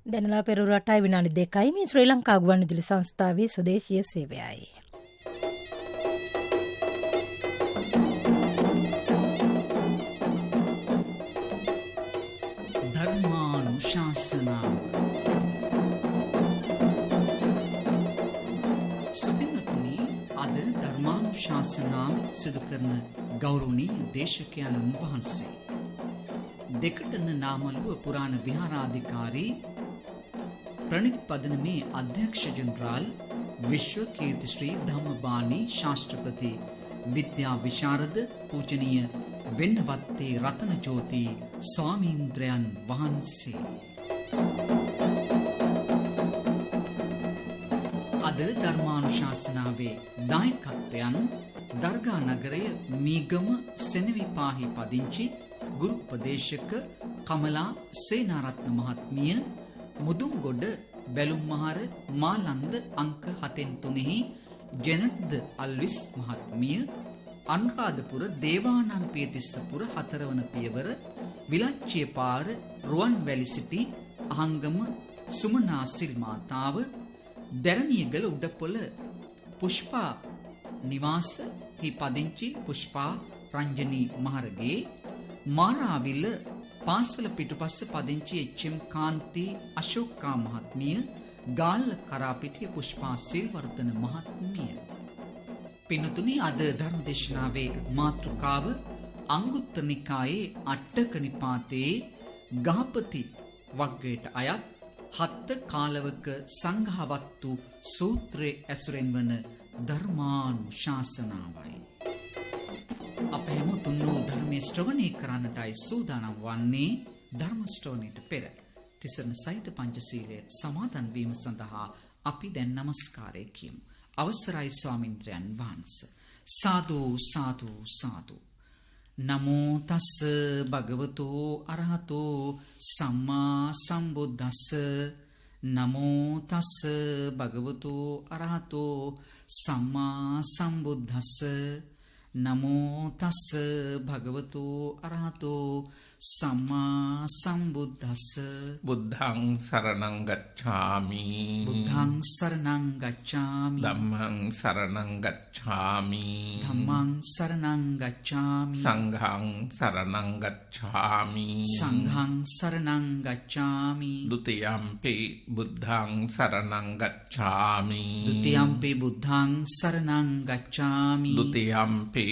දැනලා පෙරවරුවටයි විනාඩි 2යි මේ ශ්‍රී ලංකා ගුවන්විදුලි සංස්ථාවේ ස්වදේශීය සේවයයි. ධර්මානුශාසනාව සුපින්නතුනි, අද ධර්මානුශාසනාව සිදු කරන ගෞරවනීය දේශකයන්න් වහන්සේ දෙකටන නාමලුව පුරාණ විහාරාධිකාරී ප්‍රණිත් පදනමේ අධ්‍යක්ෂ ජනරාල් විශ්ව කීර්ති ශ්‍රී ධම්මබාණී ශාස්ත්‍රපති විද්‍යා විශාරද පූජනීය වෙන්නවත්තේ රතනජෝති ස්වාමීන්ද්‍රයන් වහන්සේ අද ධර්මානුශාසනාවේ දායකත්වයන් දර්ගා නගරය මීගම සෙනවිපාහි පදිංචි ගුරු උපදේශක කමලා සේනාරත්න මහත්මිය, මුදුන්ගොඩ බැලුම්මහර මාලන්ද අංක 7-3 ජෙනට්ද අල්විස් මහත්මිය, අනුරාධපුර දේවානම්පියතිස්සපුර 4 වන පියවර විලච්චිය පාර රුවන්වැලි සිටි අහංගම සුමනා සිල් මාතාව, දැරණියගල උඩපොළ පුෂ්පා නිවාස හි පදිංචි පුෂ්පා රංජනී මහරගේ, මාරාවිල පාසල පිටුපස්ස පදිංචි එච්.එම්. කාන්ති අශෝකා මහත්මිය, ගාල්ල කරාපිටිය පුෂ්පා සිල්වර්ධන මහත්මිය. පින්තුනි, අද ධර්මදේශනාවේ මාතෘකාව අංගුත්තර නිකායේ අට්ඨක නිපාතයේ ගාපති වග්ගයට අයත් හත්ත කාලවක සංඝවත්තු සූත්‍රයේ ඇසුරෙන් වන ධර්මානුශාසනාවයි. අප හැමතුන් ධර්මයේ ශ්‍රවණය කරන්නටයි සූදානම් වන්නේ. ධර්ම ශ්‍රවණයට පෙර තිසරණ සහිත පංචශීලය සමාදන් වීම සඳහා අපි දැන් නමස්කාරය කියමු. අවසරයි ස්වාමින්ද්‍රයන් වහන්සේ. සාදු සාදු සාදු. නමෝ තස්ස භගවතෝ අරහතෝ සම්මා සම්බුද්දස්ස. නමෝ තස්ස භගවතෝ අරහතෝ සම්මා සම්බුද්දස්ස. නමෝ තස්ස භගවතෝ අරහතෝ සම්මා සම්බුද්දස්ස. බුද්ධං සරණං ගච්ඡාමි. බුද්ධං සරණං ගච්ඡාමි. ධම්මං සරණං ගච්ඡාමි. ධම්මං සරණං ගච්ඡාමි. සංඝං සරණං ගච්ඡාමි. සංඝං සරණං ගච්ඡාමි. ဒ ුතියම්පි බුද්ධං සරණං ගච්ඡාමි. ဒ ුතියම්පි බුද්ධං සරණං ගච්ඡාමි. ဒ ුතියම්පි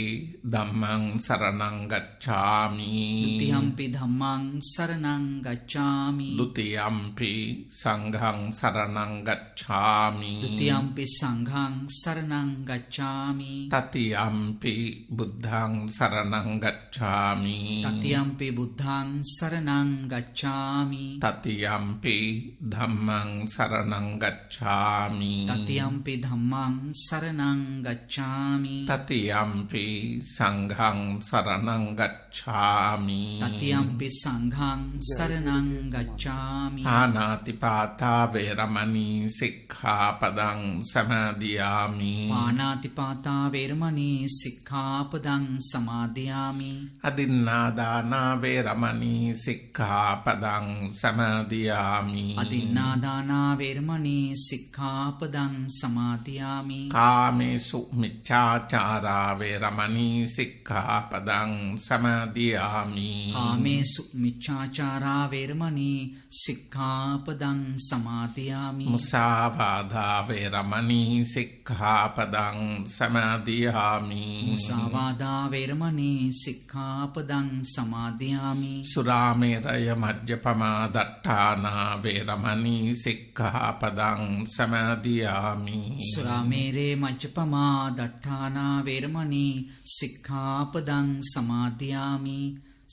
ධම්මං සරණං ගච්ඡාමි. ဒ ුතියම්පි ධම්මං සරණං ගච්ඡාමි. ဒ ුතියම්පි සංඝං සරණං ගච්ඡාමි. ဒ ුතියම්පි සංඝං සරණං ගච්ඡාමි. තතියම්පි බුද්ධං සරණං ගච්ඡාමි. තතියම්පි බුද්ධං සරණං ගච්ඡාමි. තතියම්පි ධම්මං සරණං ගච්ඡාමි. තතියම්පි ධම්මං සරණං ගච්ඡාමි. තතියම්පි සංඝං සරණං ගච්ඡාමි. තතියම්පි සංඝං සරණං ගච්ඡාමි. පාණාතිපාතා වේරමණී සික්ඛාපදං සමාදියාමි. පාණාතිපාතා වේරමණී සික්ඛාපදං සමාදියාමි. අදින්නාදානා වේරමණී සික්ඛාපදං සමාදියාමි. අදින්නාදානා වේරමණී සික්ඛාපදං සමාදියාමි. කාමේසු මිච්ඡාචාරා වේරමණී සික්ඛාපදං සමාදියාමි. කාමේසු මිච්ඡාචාරා වේරමණී සික්ඛාපදං සමාදියාමි. මුසාවාදා වේරමණී සික්ඛාපදං සමාදියාමි. මුසාවාදා වේරමණී සික්ඛාපදං සමාදියාමි. සුරාමේරය මජ්ජපමා දට්ඨානා වේරමණී සික්ඛාපදං සමාදියාමි. සුරාමේරේ මජ්ජපමා දට්ඨානා වේරමණී සික්ඛාපදං සමාදියාමි.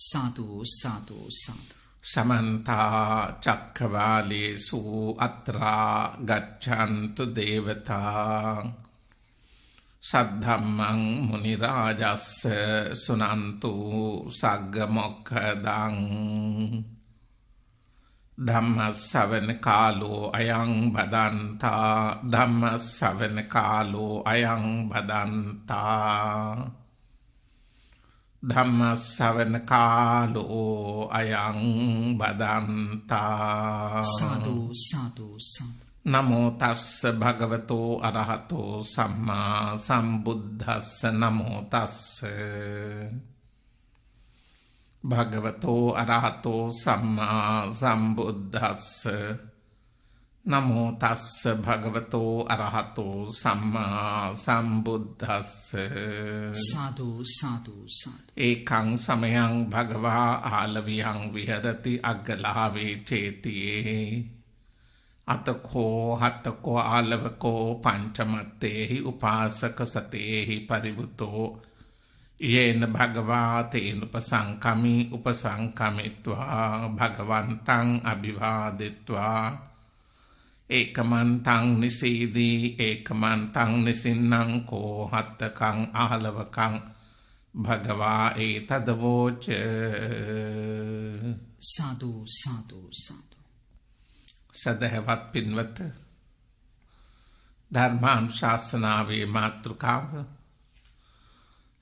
සාදු සාදු සාදු. සමන්ත චක්ඛවාලේසු අත්‍රා ගච්ඡන්තු දේවතා සද්ධම්මං මුනි රාජස්ස සුනන්තු සග්ග මොක්ඛදං ධම්මස්සවන කාලෝ අයං බදන්තා. ධම්මස්සවන කාලෝ අයං බදන්තා. ධම්මස්සවන කාලෝ අයං බදන්තා සාදු සාදු සාදු. නමෝ තස්ස භගවතෝ අරහතෝ සම්මා සම්බුද්දස්ස නමෝ තස්ස භගවතෝ අරහතෝ සම්මා සම්බුද්දස්ස නමෝ තස්ස භගවතෝ අරහතෝ සම්මා සම්බුද්දස්ස සාදු සාදු සාදු. ඒකං සමයං භගවා ආලවියං විහරති අග්ගලාවේ චේතියේ අතකෝ හතකෝ ආලවකෝ පංචමත්තේහි උපාසක සතේහි පරිවුතෝ යේන භගවා තේන උපසංකමිත්වා භගවන්තං අභිවාදිත්වා ඒකමන්තං නිසීදී ඒකමන්තං නිසින්නං කෝ හත්තකං ආලවකං භගවා ඒතදවෝච. සාදු සාදු සාදු. සදහවත් පින්වත, ධර්මානුශාසනාවේ මාතෘකාව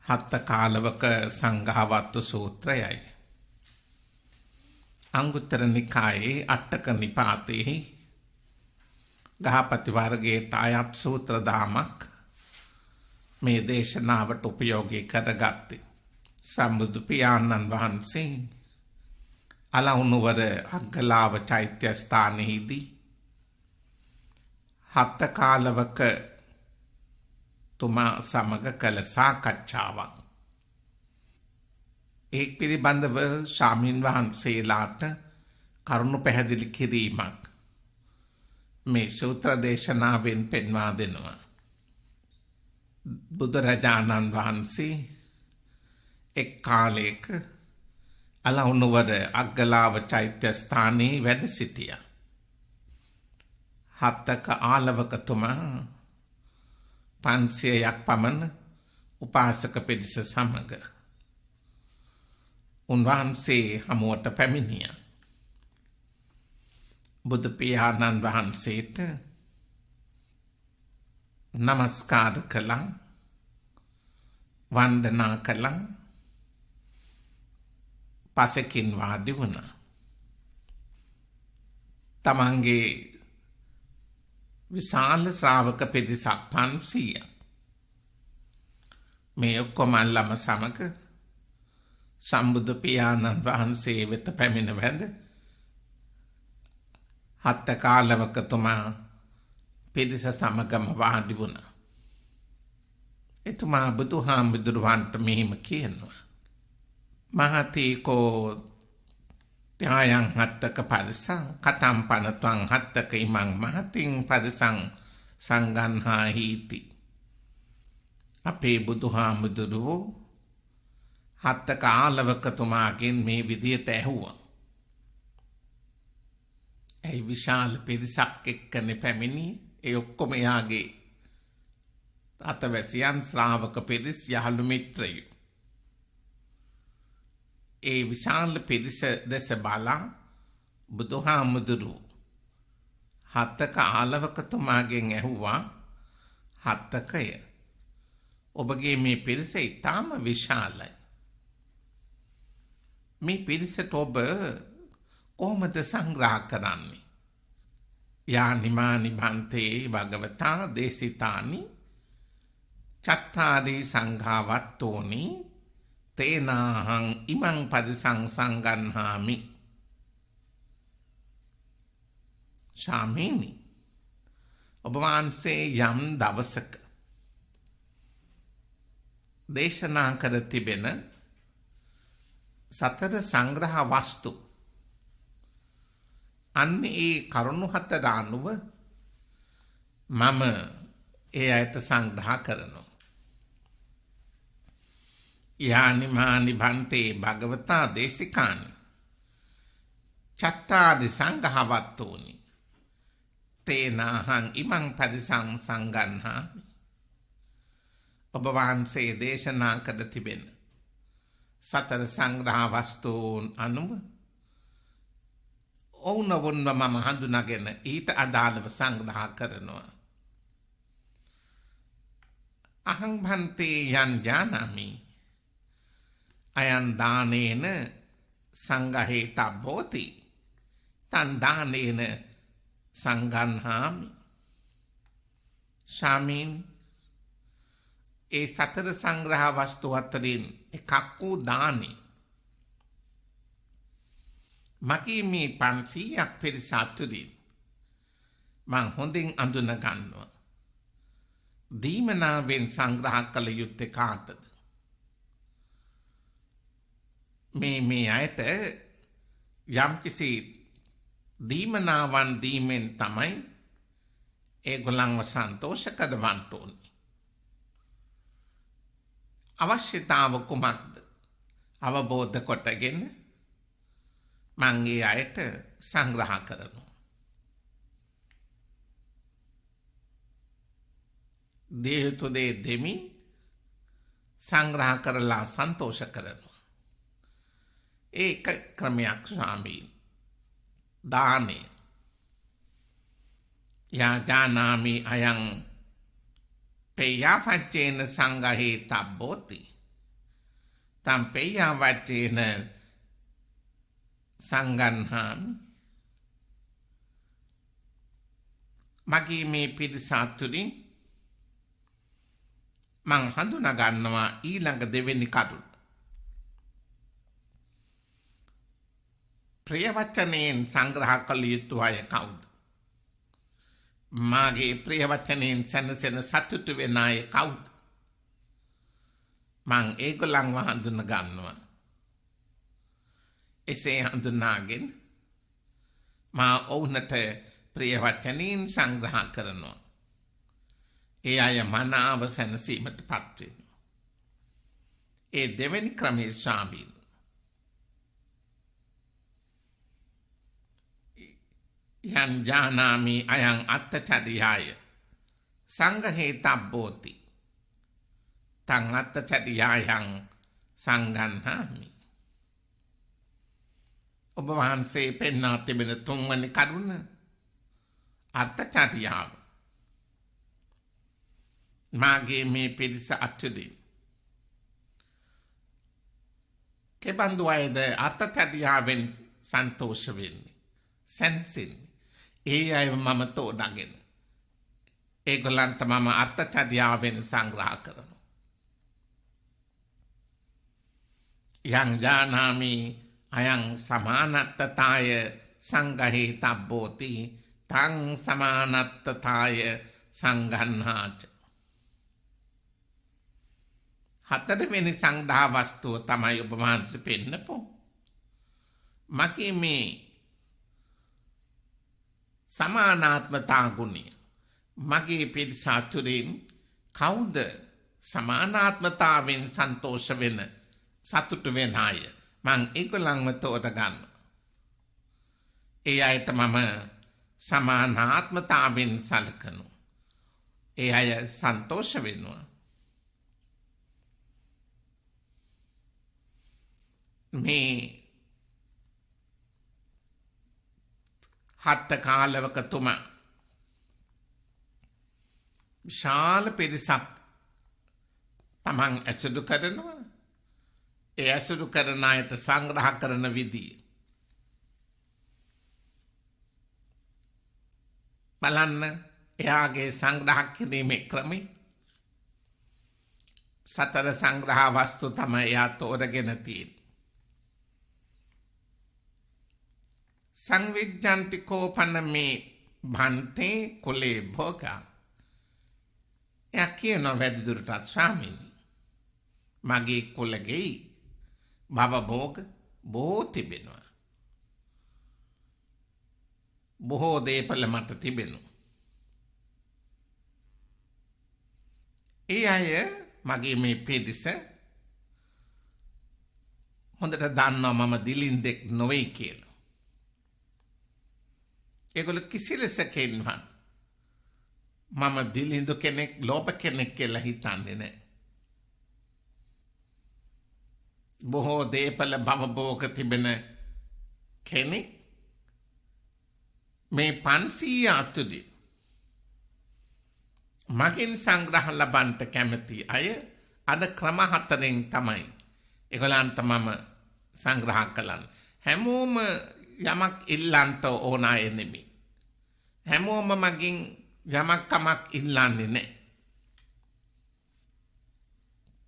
හත්ත කාලවක සංඝාවත්තු සූත්‍රයයි. අංගුත්තර නිකායේ අට්ඨක නිපාතේ ගහපති වර්ගයට අයත් සූත්‍ර දාමක් මේ දේශනාවට උපයෝගී කරගත්තේ. සම්බුදු පියාණන් වහන්සේ අලවුනුවර අග්ගලාව චෛත්‍ය ස්ථානයේදී හත්ත කාලවක තුමා සමග කළ සාකච්ඡාවක්. ඒ පිළිබඳව ස්වාමීන් වහන්සේලාට කරුණු පැහැදිලි කිරීමක් මේ සූත්‍ර දේශනාවෙන් පෙන්වා දෙනවා. බුදුරජාණන් වහන්සේ එක් කාලයක අලවුනුවර අග්ගලාව චෛත්‍ය ස්ථානයේ වැඩ සිටියා. හත්තක ආලවකතුමා 500ක් පමණ උපාසක පිරිස සමග උන්වහන්සේ හමුවට පැමිණියා. බුදු පියාණන් වහන්සේට නමස්කාර කළා, වන්දනා කළා, පසකින් වාඩි වුණා. තමන්ගේ විශාල ශ්‍රාවක පිරිසක් 500ක් මේ ඔක්කොම ළම සමග සම්බුදු පියාණන් වහන්සේ වෙත පැමිණ වැඳ හත්ත කාලවකතුමා පිරිස සමගම වාඩි වුණා. එතුමා බුදුහාමුදුරුවන්ට මෙහිම කියනවා: මහතීකෝ ත්‍යායං හත්තක පරිසං කතම් පනත්වං හත්තක ඉමං මහතින් පරිසං සංගන්හා හීති. අපේ බුදුහාමුදුරුවෝ හත්තක ආලවකතුමාගෙන් මේ විදියට ඇහුවා. ඇයි විශාල පිරිසක් එක්කනේ පැමිණි? ඒ ඔක්කොම යාගේ අතවැසියන්, ශ්‍රාවක පිරිස්, යහළු මිත්‍රයෝ. ඒ විශාල පිරිස දෙස බලා බුදුහාමුදුරුවෝ හත්තක ආලවකතුමාගෙන් ඇහුවා, හත්තකය, ඔබගේ මේ පිරිස ඉතාම විශාලයි. මේ පිරිසට ඔබ කොහොමද සංග්‍රහ කරන්නේ? යානිමානි භන්තේ භගවතා දේශිතානි චත්තාරි සංඝාවත්තෝනි තේනාහං ඉමං පරිසං සංගන්හාමි. ස්වාමීනි, ඔබ වහන්සේ යම් දවසක දේශනා කර තිබෙන සතර සංග්‍රහ වස්තු, අන්න ඒ කරුණු හතර අනුව මම ඒ අයට සංග්‍රහ කරනවා. යානිමානි භන්තේ භගවතා දේශිකානි චත්තාරි සංඝවත්තෝනි තේනාහං ඉමං පරිසං සංගන්හාමි. ඔබ වහන්සේ දේශනා කර තිබෙන සතර සංග්‍රහ වස්තුන් අනුව ඔවුනවුන්ව මම හඳුනාගෙන ඊට අදාළව සංග්‍රහ කරනවා. අහං භන්තේ යන් ජානාමි අයන් දානේන සංඝහේතබ්බෝති තන් දානේන සංගන්හාමි ශාමීන් ඒ සතර සංග්‍රහ වස්තු අතරින් එකක් වූ දානි මගේ මේ 500ක් පිරිස අතුරින් මං හොඳින් අඳුන ගන්නවා දීමනාවෙන් සංග්‍රහ කළ යුත්තේ කාටද මේ අයට යම්කිසි දීමනාවන් දීමෙන් තමයි ඒගොල්ලන්ව සන්තෝෂ කරවන්න ඕනේ. අවශ්‍යතාව කුමක්ද? අවබෝධ කොටගෙන මං ඒ අයට සංග්‍රහ කරනවා. දේතු දේ දෙමි සංග්‍රහ කරලා සන්තෝෂ කරනවා. ඒක ක්‍රමයක් ස්වාමීන්. දානේ යාජානාමි අයං පේයාවච්චේන සංඝහේතබ්බෝති තම් පේයාවච්චේන සංගන්හාමි මගේ මේ පිරිස අතුරින් මං හඳුනා ගන්නවා ඊළඟ දෙවෙනි කරුණ ප්‍රියවචනයෙන් සංග්‍රහ කළ යුතු අය කවුද? මාගේ ප්‍රියවචනයෙන් සැනසෙන සතුටු වෙන අය කවුද? මං ඒගොල්ලන්ව හඳුන ගන්නවා. එසේ හඳුනාගෙන මා ඔවුන්ට ප්‍රියවචනයෙන් සංග්‍රහ කරනවා. ඒ අය මනාව සැනසීමට පත් වෙනවා. ඒ දෙවෙනි ක්‍රමයේ ස්වාමීන් යන් ජානාමි අයං අත්තචරියාය සංඝහේතබ්බෝති තං අත්තචරියායං සංගන්හාමි ඔබ වහන්සේ පෙන්වා තිබෙන තුන්වැනි කරුණ අත්තචරියාව මාගේ මේ පිරිස අතුරින් කෙබඳු අයද අත්තචරියාවෙන් සන්තෝෂ වෙන්නේ සැනසෙන්නේ ඒ අය මම තෝරාගෙන ඒගොල්ලන්ට මම අර්ථචර්යාවෙන් සංග්‍රහ කරනවා. යං ජානාමි අයං සමානත්තතාය සංඝහේතබ්බෝති තං සමානත්තතාය සංගන්හාච හතරවෙනි සංග්‍රහ වස්තුව තමයි ඔබ වහන්සේ පෙන්නපෝ මගේ මේ සමානාත්මතා ගුණය මගේ පිරිස අතුරින් කවුද සමානාත්මතාවෙන් සන්තෝෂ වෙන සතුටු වෙන අය මං ඒගොල්ලන්ව තෝරගන්න. ඒ අයට මම සමානාත්මතාවෙන් සලකනු. ඒ අය සන්තෝෂ වෙනවා. මේ හත්ත කාලවක තුම විශාල පිරිසක් තමන් ඇසුරු කරනවා. ඒ ඇසුරු කරන අයට සංග්‍රහ කරන විදිය බලන්න. එයාගේ සංග්‍රහ කිරීමේ ක්‍රමය සතර සංග්‍රහ වස්තු තමයි එයා තෝරගෙන තියෙන්නේ. සංවිජ්ජන්තිකෝ පනමේ භන්තේ කුලේ භෝගා. එයා කියනවා වැඩිදුරටත් ස්වාමීනි මගේ කුලගෙයි භව භෝග බොහෝ තිබෙනවා. බොහෝ දේපල මට තිබෙනවා. ඒ අය මගේ මේ පිරිස හොඳට දන්නවා මම දිලින්දෙක් නොවෙයි කියලා. ඒගොල්ලෝ කිසි ලෙසකින්වත් මම දිලිඳු කෙනෙක් ලෝභ කෙනෙක් කියලා හිතන්නේ නැහැ. බොහෝ දේපල භවභෝග තිබෙන කෙනෙක් මේ 500 අතුරින් මගෙන් සංග්‍රහ ලබන්ට කැමති අය අද ක්‍රම 4ෙන් තමයි ඒගොල්ලන්ට මම සංග්‍රහ කළා. හැමෝම යමක් ඉල්ලන්ට ඕන අය නෙමෙයි. හැමෝම මගෙන් යමක් කමක් ඉල්ලන්නේ නැහැ.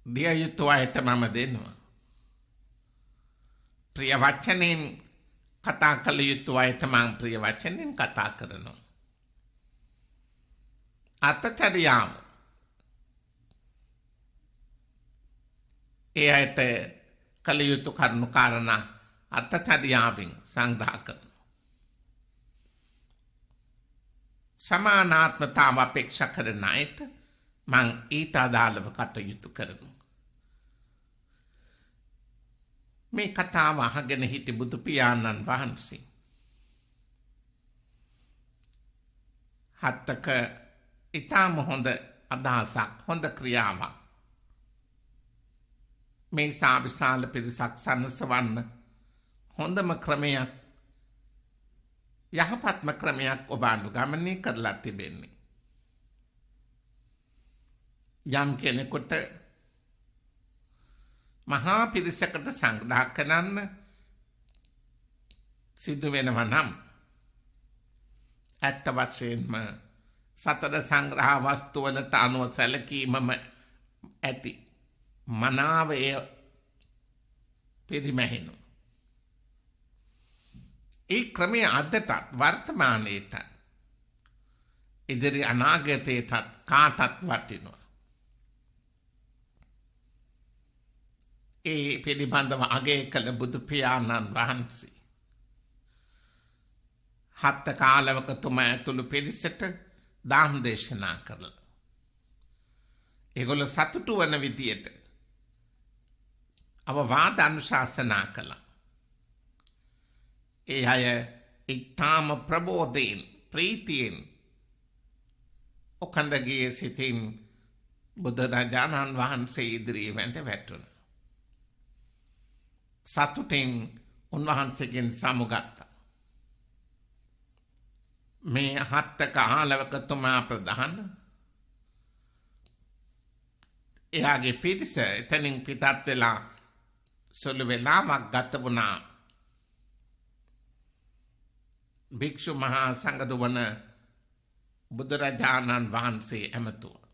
දිය යුතු අයට මම දෙනවා. ප්‍රිය වචනෙන් කතා කළ යුතු අයට මම ප්‍රිය වචනෙන් කතා කරනවා. අත්චරියාව ඒ අයට කළ යුතු කරුණු කාරණා අත්චරියාවෙන් සංග්‍රහ කරනවා. සමානාත්මතාව අපේක්ෂා කරන අයට මං ඊට අදාළව කටයුතු කරනවා. මේ කතාව අහගෙන හිටි බුදු පියාණන් වහන්සේ හත්තක ඉතාම හොඳ අදහසක්, හොඳ ක්‍රියාවක් මේ සාවිශාල පිරිසක් සනසවන්න හොඳම ක්‍රමයක්, යහපත්ම ක්‍රමයක් ඔබ අනුගමනය කරලා තිබෙන්නේ. යම් කෙනෙකුට මහා පිරිසකට සංග්‍රහ කරන්න සිදු වෙනවා නම් ඇත්ත වශයෙන්ම සතර සංග්‍රහ වස්තු වලට අනුව සැලකීමම ඇති. මනාව එය පිරිමැහෙනු. ඒ ක්‍රමය අදටත් වර්තමානයේට ඉදිරි අනාගතයටත් කාටත් වටිනවා. ඒ පිළිබඳව අගය කළ බුදු පියාණන් වහන්සේ හත්ත කාලවකතුමා ඇතුළු පිරිසට දාම් දේශනා කරලා ඒගොල්ලෝ සතුටු වන විදියට අවවාද අනුශාසනා කළා. ඒ අය ඉතාම ප්‍රබෝධයෙන්, ප්‍රීතියෙන් ඔකඳගේ සිතින් බුදුරජාණන් වහන්සේ ඉදිරියේ වැඳ වැටුණා. සතුටෙන් උන්වහන්සේගෙන් සමුගත්තා. මේ හත්තක ආලවකතුමා ප්‍රධාන, එයාගේ පිරිස එතනින් පිටත් වෙලා සුළු වෙලාවක් ගත වුණා. භික්ෂු මහා සංඝදුවන බුදුරජාණන් වහන්සේ ඇමතුවා.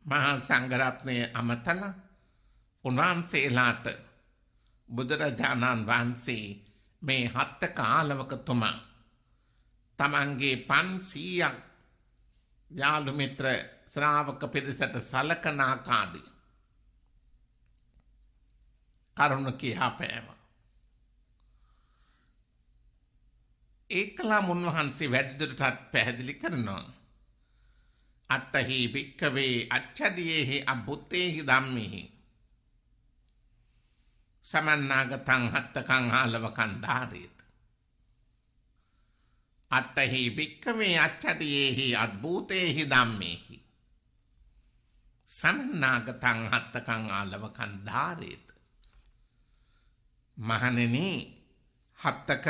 මහා සංඝරත්නය අමතලා උන්වහන්සේලාට බුදුරජාණන් වහන්සේ මේ හත්තක ආලවකතුමා තමන්ගේ 500ක් යාළු මිත්‍ර ශ්‍රාවක පිරිසට සලකන ආකාරය කරුණ කියා පෑවා. ඒකලා උන්වහන්සේ වැඩිදුරටත් පැහැදිලි කරනවා. අත්තහි භික්ඛවේ අච්ඡදියේහි අබ්බුත්තේහි ධම්මේහි සමන්නාගතං හත්තකං ආලවකං ධාරේත. අත්තහි භික්ඛවේ අච්ඡදියේහි අද්භූතේහි ධම්මේහි සමන්නාගතං හත්තකං ආලවකං ධාරේත. මහණෙනි, හත්තක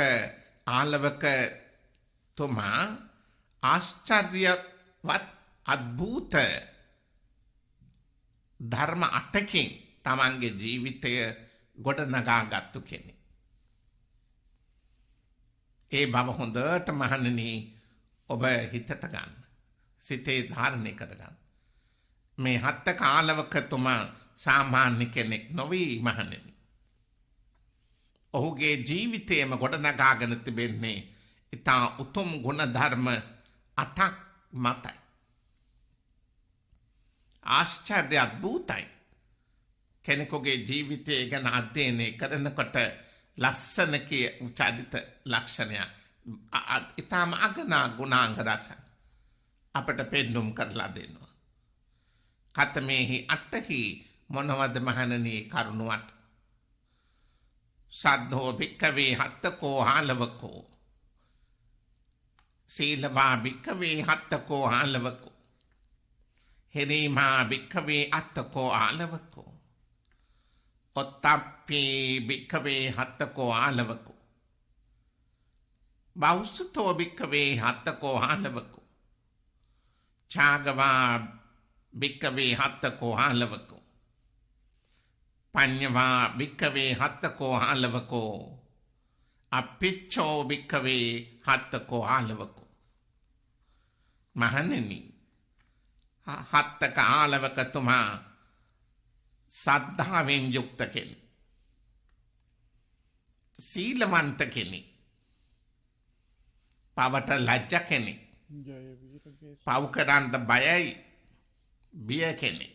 ආලවක තුමා ආශ්චර්යවත් අද්භූත ධර්ම 8කින් තමන්ගේ ජීවිතය ගොඩනගා ගත්තු කෙනෙක්. ඒ බව හොඳට මහණෙනි ඔබ හිතට ගන්න, සිතේ ධාරණය කරගන්න. මේ හත්තක ආලවකතුමා සාමාන්‍ය කෙනෙක් නොවේ මහණෙනි. ඔහුගේ ජීවිතයම ගොඩනගාගෙන තිබෙන්නේ ඉතා උතුම් ගුණ ධර්ම 8ක් මතයි. ආශ්චර්ය අද්භූතයි. කෙනෙකුගේ ජීවිතය ගැන අධ්‍යයනය කරනකොට ලස්සන කිය චරිත ලක්ෂණය ඉතාම අගනා ගුණාංග රස අපට පෙන්නුම් කරලා දෙනවා. කතමේහි අට්ඨහි මොනවද මහණෙනි කරුණුවට? සද්ධෝ භික්ඛවේ හත්තකෝ ආලවකෝ සීලවා භික්ඛවේ හත්තකෝ ආලවකෝ හිරීමා භික්ඛවේ අත්තකෝ ආලවකෝ ඔත්තප්පි භික්ඛවේ හත්තකෝ ආලවකෝ බෞසුතෝ භික්ඛවේ හත්තකෝ ආලවකෝ ඡාගවා භික්ඛවේ හත්තකෝ ආලවකෝ පඤ්ඤවා භික්ඛවේ හත්තකෝ ආලවකෝ අපිච්චෝ භික්ඛවේ හත්තකෝ ආලවකෝ. මහණෙනි, හත්තක ආලවකතුමා සද්ධාවෙන් යුක්ත කෙනෙක්, සීලවන්ත කෙනෙක්, පවට ලැජ්ජ කෙනෙක්, පව් කරන්න බයයි බිය කෙනෙක්,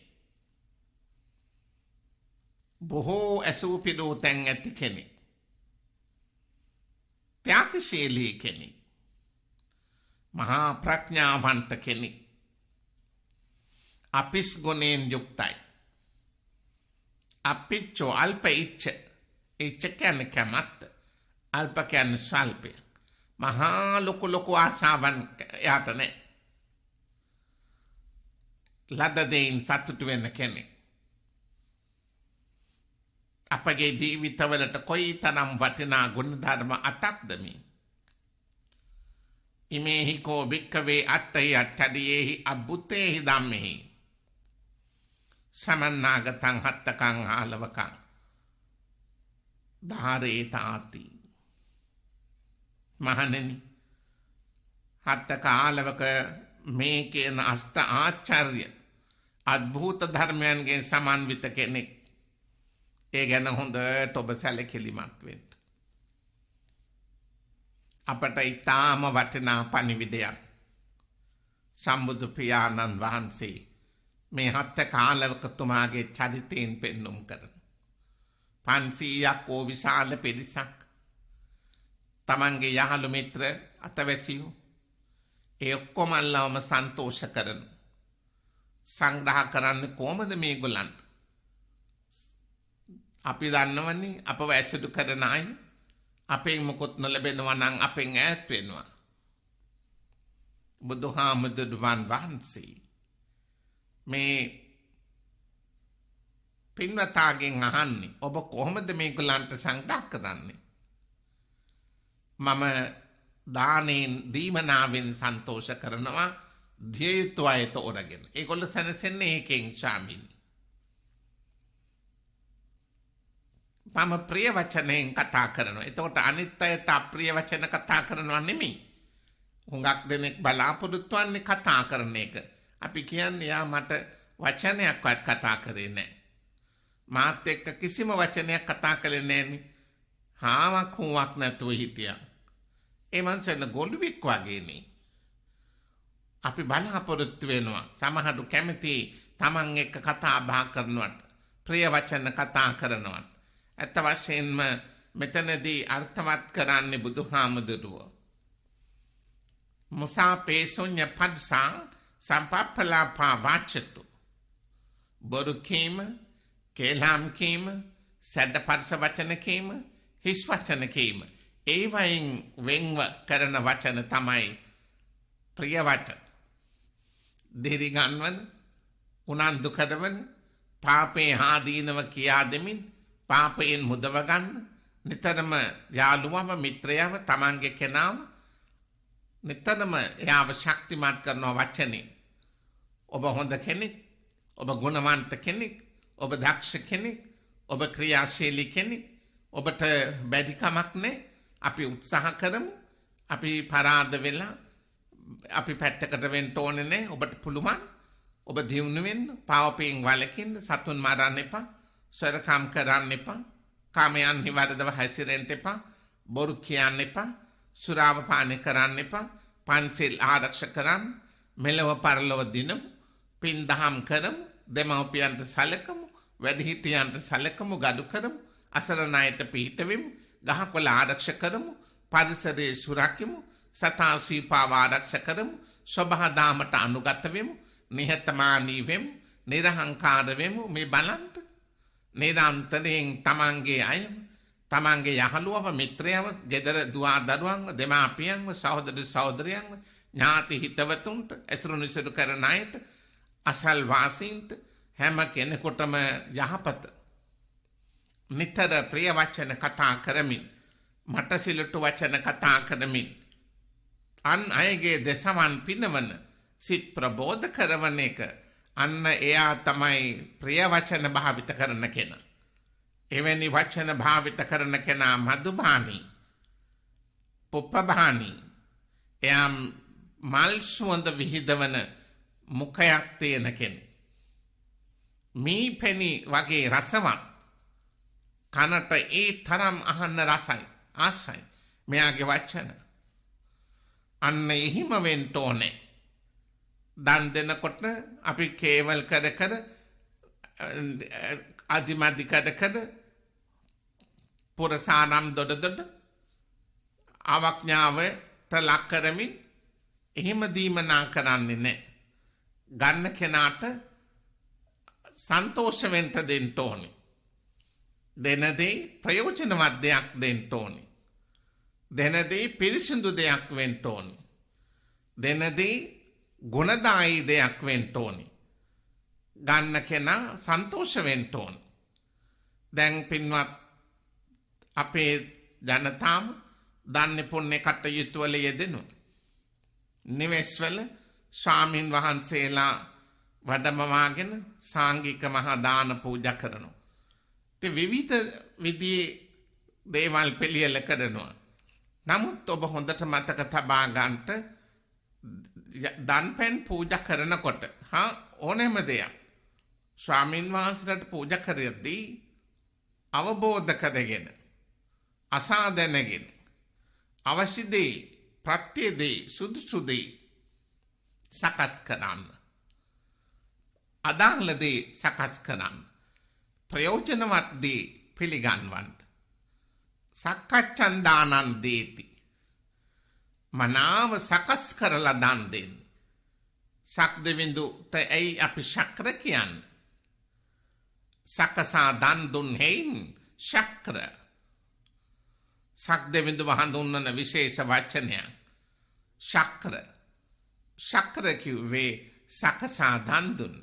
බොහෝ ඇසූ පිරූ තැන් ඇති කෙනෙක්, ත්‍යාගශීලී කෙනෙක්, මහා ප්‍රඥාවන්ත කෙනෙක්, අපිස් ගුණයෙන් යුක්තයි. අපිච්චෝ අල්ප ඉච්ඡ, ඉච්ඡ කියන්නේ කැමැත්ත, අල්ප කියන්නේ ස්වල්පය. මහා ලොකු ආශාවන් යාට නැහැ. ලද දෙයින් සතුටු වෙන්න කෙනෙක්. අපගේ ජීවිතවලට කොයි තරම් වටිනා ගුණධර්ම 8ක්ද මේ. ඉමේහිකෝ භික්ඛවේ අට්ඨේ අට්ඨදියේහි අබ්බුතේහි ධම්මෙහි සමන්නාගතං හත්තකං ආලවකං ධාරේතාති. මහණෙනි, හත්තක ආලවක මේ කියන අෂ්ට ආචාර්ය අద్භූත ධර්මයන්ගෙන් සමන්විත කෙනෙක්. ඒ ගැන හොඳට ඔබ සැලකිලිමත් වෙන්න. අපට ඊටාම වටිනා පණිවිඩයක් සම්බුදු පියාණන් වහන්සේ මේ හත්තක ආලවකතුමාගේ චරිතයෙන් පෙන්눔 කරන. 500ක් ඕ විශාල පිරිසක්, තමන්ගේ යහළු මිත්‍ර අතවැසියෝ, ඒ ඔක්කොමල්ලවම සන්තෝෂ කරන. සංග්‍රහ කරන්නේ කොහොමද මේගොල්ලන්ට? අපි දන්නවනේ අපව ඇසුරු කරන අය අපෙන් මොකොත් නොලැබෙනවා නම් අපෙන් ඈත් වෙනවා. බුදුහාමුදුරුවන් වහන්සේ මේ පින්වතාගෙන් අහන්නේ, ඔබ කොහොමද මේගොල්ලන්ට සංග්‍රහ කරන්නේ? මම දානෙන් දීමනාවෙන් සන්තෝෂ කරනවා, ධ්‍යේතු අය තෝරගෙන. ඒගොල්ලෝ සැනසෙන්නේ ඒකෙන් ස්වාමීනි. මම ප්‍රිය වචනෙන් කතා කරනවා. එතකොට අනිත් අයට අප්‍රිය වචන කතා කරනවා නෙමෙයි. හුඟක් දෙනෙක් බලාපොරොත්තු වෙන්නේ කතා කරන එක. අපි කියන්නේ යා මට වචනයක්වත් කතා කරේ නැහැ. මාත් එක්ක කිසිම වචනයක් කතා කළේ නැන්නේ. හාවක් හුවක් නැතුව හිටියා. ඒ මනුස්සයන ගොළුෙක් වගේනේ. අපි බලාපොරොත්තු වෙනවා සමහරු කැමති තමන් එක්ක කතා බහ කරනවට, ප්‍රිය වචන කතා කරනවට. ඇත්ත වශයෙන්ම මෙතනදී අර්ථවත් කරන්නේ බුදුහාමුදුරුවෝ. මුසාපේ ශුන්‍ය පද්සං සම්පප්පලාපා වාචතු. බොරු කීම, කේලම් කීම, සැඩ පරස වචන කීම, හිස් වචන කීම, ඒ වයින් වෙන්ව කරන වචන තමයි ප්‍රිය වචන. දිරි ගන්වන, උනන්දු කරවන, පාපේ ආදීනව කියා දෙමින් පාපයෙන් මුදව ගන්න, නිතරම යාළුවව මිත්‍රයව තමන්ගේ කෙනාව නිතරම එයාව ශක්තිමත් කරන වචනේ. ඔබ හොඳ කෙනෙක්, ඔබ ගුණවන්ත කෙනෙක්, ඔබ දක්ෂ කෙනෙක්, ඔබ ක්‍රියාශීලී කෙනෙක්, ඔබට බැරි කමක් නැහැ, අපි උත්සාහ කරමු, අපි පරාද වෙලා අපි පැත්තකට වෙන්න ඕනේ නැහැ, ඔබට පුළුවන්, ඔබ දියුණු වෙන්න, පාවපෙන් වළකින්න, සතුන් මරන්න එපා, සරකම් කරන්න එපා, කාමයන් හිවරදව හැසිරෙන්න එපා, බොරු කියන්න එපා, සුරාව පානය කරන්න එපා, පන්සිල් ආරක්ෂා කරන්න, මෙලව පරලොව දිනමු, පින් දහම් කරමු, දෙමව්පියන්ට සැලකමු, වැඩිහිටියන්ට සැලකමු, ගරු කරමු, අසරණ අයට පිහිට වෙමු, ගහකොළ ආරක්ෂා කරමු, පරිසරයේ සුරකිමු, සතා සීපාව ආරක්ෂා කරමු, සබහා දාමට අනුගත වෙමු, නිහතමානී වෙමු, නිර්හංකාර වෙමු. මේ බලන්න නිරන්තරයෙන් තමන්ගේ අය, තමන්ගේ යහළුවව, මිත්‍රයව, ගෙදර දුවා දරුවන්ව, දෙමාපියන්ව, සහෝදර සහෝදරයන්ව, ඥාති හිතවතුන්ට, ඇසුරු නිසරු කරන අයට, අසල් වාසීන්ට, හැම කෙනෙකුටම යහපත නිතර ප්‍රිය වචන කතා කරමින්, මට සිලුටු වචන කතා කරමින්, අන් අයගේ දසවන් පිනවන, සිත් ප්‍රබෝධ කරවන එක, අන්න එයා තමයි ප්‍රිය වචන භාවිත කරන කෙනා. එවැනි වචන භාවිත කරන කෙනා මදුභානි, පුප්පභානි. එයා මල් සුවඳ විහිදවන මුඛයක් තියෙන කෙනෙක්. මී පෙනි වගේ රසවත්. කනට ඒ තරම් අහන්න රසයි, ආසයි මෙයාගේ වචන. අන්න එහිම වෙන්න ඕනේ. දන් දෙනකොට අපි කේවල් කර කර අදිමදි කර කර පුරසානම් දොඩ අවඥාවට ලක් කරමින් එහෙම දීමනා කරන්නේ නැහැ. ගන්න කෙනාට සන්තෝෂ වෙන්න දෙන්න ඕනේ. දෙන දේ ප්‍රයෝජනවත් දෙයක් දෙන්න ඕනේ. දෙන දේ පිරිසිදු දෙයක් වෙන්න ඕනේ. දෙන දේ ගුණදායී දෙයක් වෙන්න ඕනේ. ගන්න කෙනා සන්තෝෂ වෙන්න ඕනේ. දැන් පින්වත් අපේ ජනතාව දන්නේ පුණ්‍ය කටයුතු වල යෙදෙනවා. නිවෙස්වල ස්වාමින් වහන්සේලා වැඩමවාගෙන සාංගික මහා දාන පූජා කරනවා. ඉතින් විවිධ විදිහේ දේවල් පිළියෙල කරනවා. නමුත් ඔබ හොඳට මතක තබා ගන්නට දන්පැන් පූජා කරනකොට ඕනෑම දෙයක් ස්වාමින් වහන්සේලාට පූජා කරද්දී අවබෝධ කරගෙන අසා දැනගෙන අවශ්‍ය දේ ප්‍රත්‍ය දේ සුදුසු දේ සකස් කරන්න. අදාළ දේ සකස් කරන්න. ප්‍රයෝජනවත් දේ පිළිගන්වන්න. සක්කච්ඡන් දානං දේති. මනාව සකස් කරලා දන් දෙන්න. සක්දෙවිඳුට ඇයි අපි ශක්‍ර කියන්නේ? සකසා දන් දුන් හේයින් ශක්‍ර. සක්දෙවිඳු හඳුන්වන විශේෂ වචනයක් ශක්‍ර. ශක්‍ර කිව්වේ සකසා දන් දුන්න.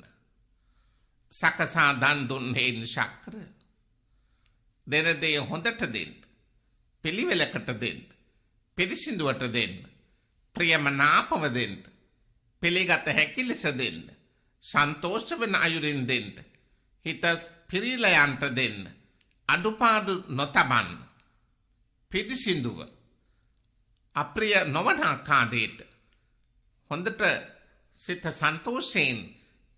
සකසා දන් දුන් හේයින් ශක්‍ර. දෙන දේ හොඳට දෙන්න. පිළිවෙලකට දෙන්න. පිරිසිදුවට දෙන්න. ප්‍රියමනාපව දෙන්න. පිළිගත හැකි ලෙස දෙන්න. සන්තෝෂ වෙන අයුරින් දෙන්න. හිත පිරීලා යන්ට දෙන්න. අඩුපාඩු නොතබන්න. පිරිසිදුව අප්‍රිය නොවන ආකාරයට හොඳට සිත සන්තෝෂයෙන්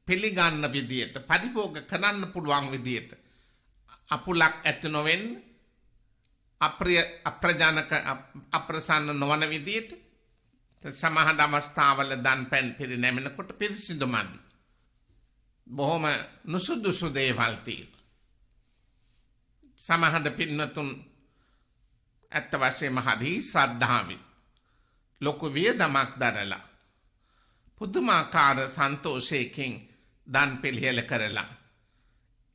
පිළිගන්න විදියට පරිභෝග කරන්න පුළුවන් විදියට අපුලක් ඇති නොවෙන්න අප්‍රිය අප්‍රජානක අප්‍රසන්න නොවන විදියට සමහර අවස්ථාවල දන් පැන් පිරිනැමෙනකොට පිරිසිදු මදි. බොහොම නුසුදුසු දේවල් තියෙනවා. සමහර පින්නතුන් ඇත්ත වශයෙන්ම හරි ශ්‍රද්ධාවෙන් ලොකු වියදමක් දරලා පුදුමාකාර සන්තෝෂයකින් දන් පිළිහෙල කරලා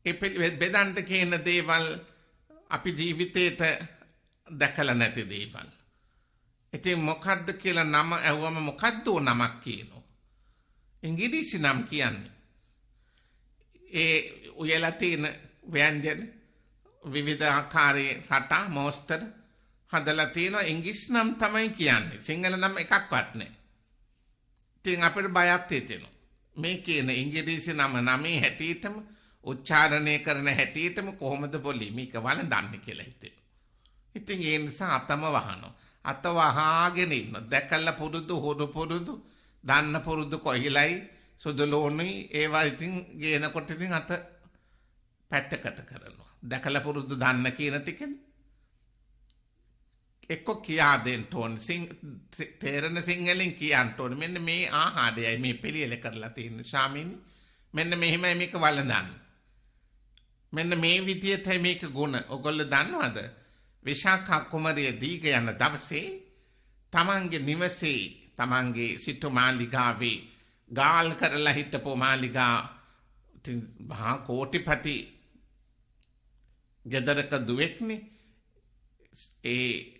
ඒ බෙදන්න කියන දේවල් අපි ජීවිතේට දැකලා නැති දේවල්. ඉතින් මොකද්ද කියලා නම ඇහුවම මොකද්ද නමක් කියනවා. ඉංග්‍රීසි නම් කියන්නේ. ඒ උයලා තියෙන ව්‍යංජන විවිධ ආකාරයේ රටා මොස්තර හදලා තියෙනවා. ඉංග්‍රීසි නම් තමයි කියන්නේ. සිංහල නම් එකක්වත් නැහැ. ඉතින් අපිට බයත් හිතෙනවා. මේ කියන ඉංග්‍රීසි නම නමේ හැටියටම උච්චාරණය කරන හැටියටම කොහොමද બોલી මේක වළඳන්නේ කියලා හිතෙනවා. ඉතින් ඒ නිසා අතම වහනවා. අත වහාගෙන ඉන්න. දැකලා පුරුදු හොරු පුරුදු දන්න පුරුදු කොහිලයි සුදුලෝණි ඒවා ඉතින් ගේනකොට ඉතින් අත පැත්තකට කරනවා. දැකලා පුරුදු දන්න කියන ටිකනේ. එක්ක කියා දෙන්න ඕනේ. තේරෙන සිංහලෙන් කියන්න ඕනේ. මෙන්න මේ ආහාරයයි මේ පිළියෙල කරලා තියෙන ස්වාමීනි. මෙන්න මෙහිමයි මේක වළඳන්නේ. මෙන්න මේ විදියටයි මේක ගුණ. ඔයගොල්ලෝ දන්නවද? විශාඛා කුමරිය දීග යන දවසේ තමන්ගේ නිවසේ තමන්ගේ සිටු මාලිගාවේ ගාල් කරලා හිටපු මාලිගා මහා කෝටිපති ගෙදරක දුවෙක්නේ. ඒ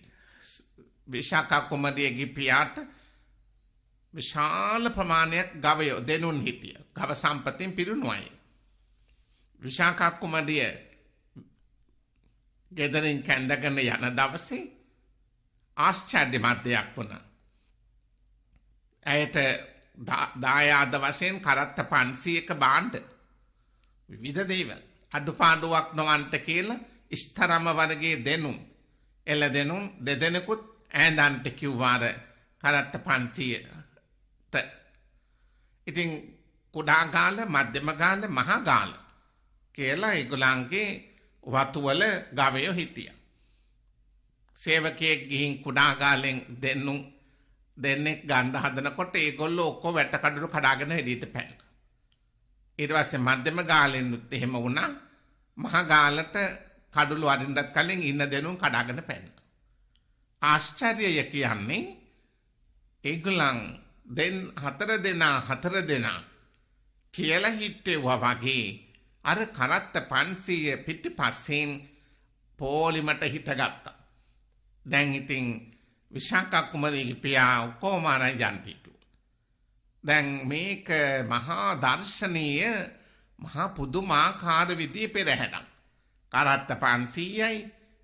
විශාඛා කුමරියගේ පියාට විශාල ප්‍රමාණයක් ගවය දෙනුන් හිටිය. ගව සම්පතින් පිරුණු අය. විශාඛා කුමරිය ගෙදරින් කැඳගෙන යන දවසේ ආශ්චර්යමත් දෙයක් වුණා. ඇයට දායාද වශයෙන් කරත්ත 500ක භාණ්ඩ විවිධ දේවල් අඩුපාඩුවක් නොවන්ට කියලා ස්තරම වර්ගයේ දෙනුම් එළ දෙනුම් දෙදෙනෙකුත් ඈඳන්ට කිව්වාර කරත්ත 500ට. ඉතින් කුඩා ගාල, මධ්‍යම ගාල, මහා ගාල කියලා ඒගොල්ලන්ගේ වතුවල ගවයෝ හිටියා. සේවකයෙක් ගිහින් කුඩා ගාලෙන් දෙන්නෙක් ගන්න හදනකොට ඒගොල්ලෝ ඔක්කොම වැට කඩළු කඩාගෙන එළියට පැන්නා. ඊට පස්සේ මධ්‍යම ගාලෙන්නුත් එහෙම වුණා. මහා ගාලට කඩළු අරින්නත් කලින් ඉන්න දෙනුම් කඩාගෙන පැන්නා. ආශ්චර්යය කියන්නේ ඒගොල්ලන් හතර දෙනා කියලා හිටෙවුවා වගේ අර කරත්ත 500 පිටිපස්සෙන් පොලිමට හිටගත්තා. දැන් ඉතින් විශාඛා කුමරියගේ පියා ඔක්කොම අරන් යන්ටිටු. දැන් මේක මහා දර්ශනීය මහා පුදුමාකාර විදිහේ පෙරහැරක්. කරත්ත 500යි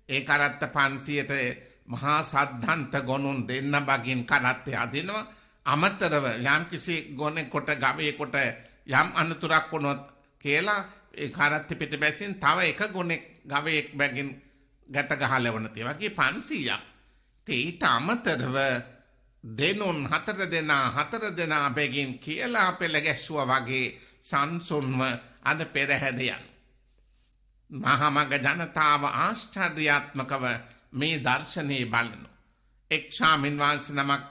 ඒ කරත්ත 500ට මහා සද්ධාන්ත ගොනුන් දෙන්න බගින් කරත්තේ අදිනවා. අමතරව යම් කිසි ගොනෙකුට ගවයෙකුට යම් අනතුරක් වුණොත් කියලා ඒ කරත්ත පිටබැසින් තව එක ගොනෙක් ගවයෙක් බැගින් ගැට ගහලවන තේ වගේ 500ක්. ඊට අමතරව දෙනුන් හතර දෙනා බැගින් කියලා පෙළ ගැස්සුවා වගේ සංසුන්ව අද පෙරහැරියන්. මහමග ජනතාව ආශ්චර්යාත්මකව මේ දර්ශනයේ බලන එක් ස්වාමීන් වහන්සේ නමක්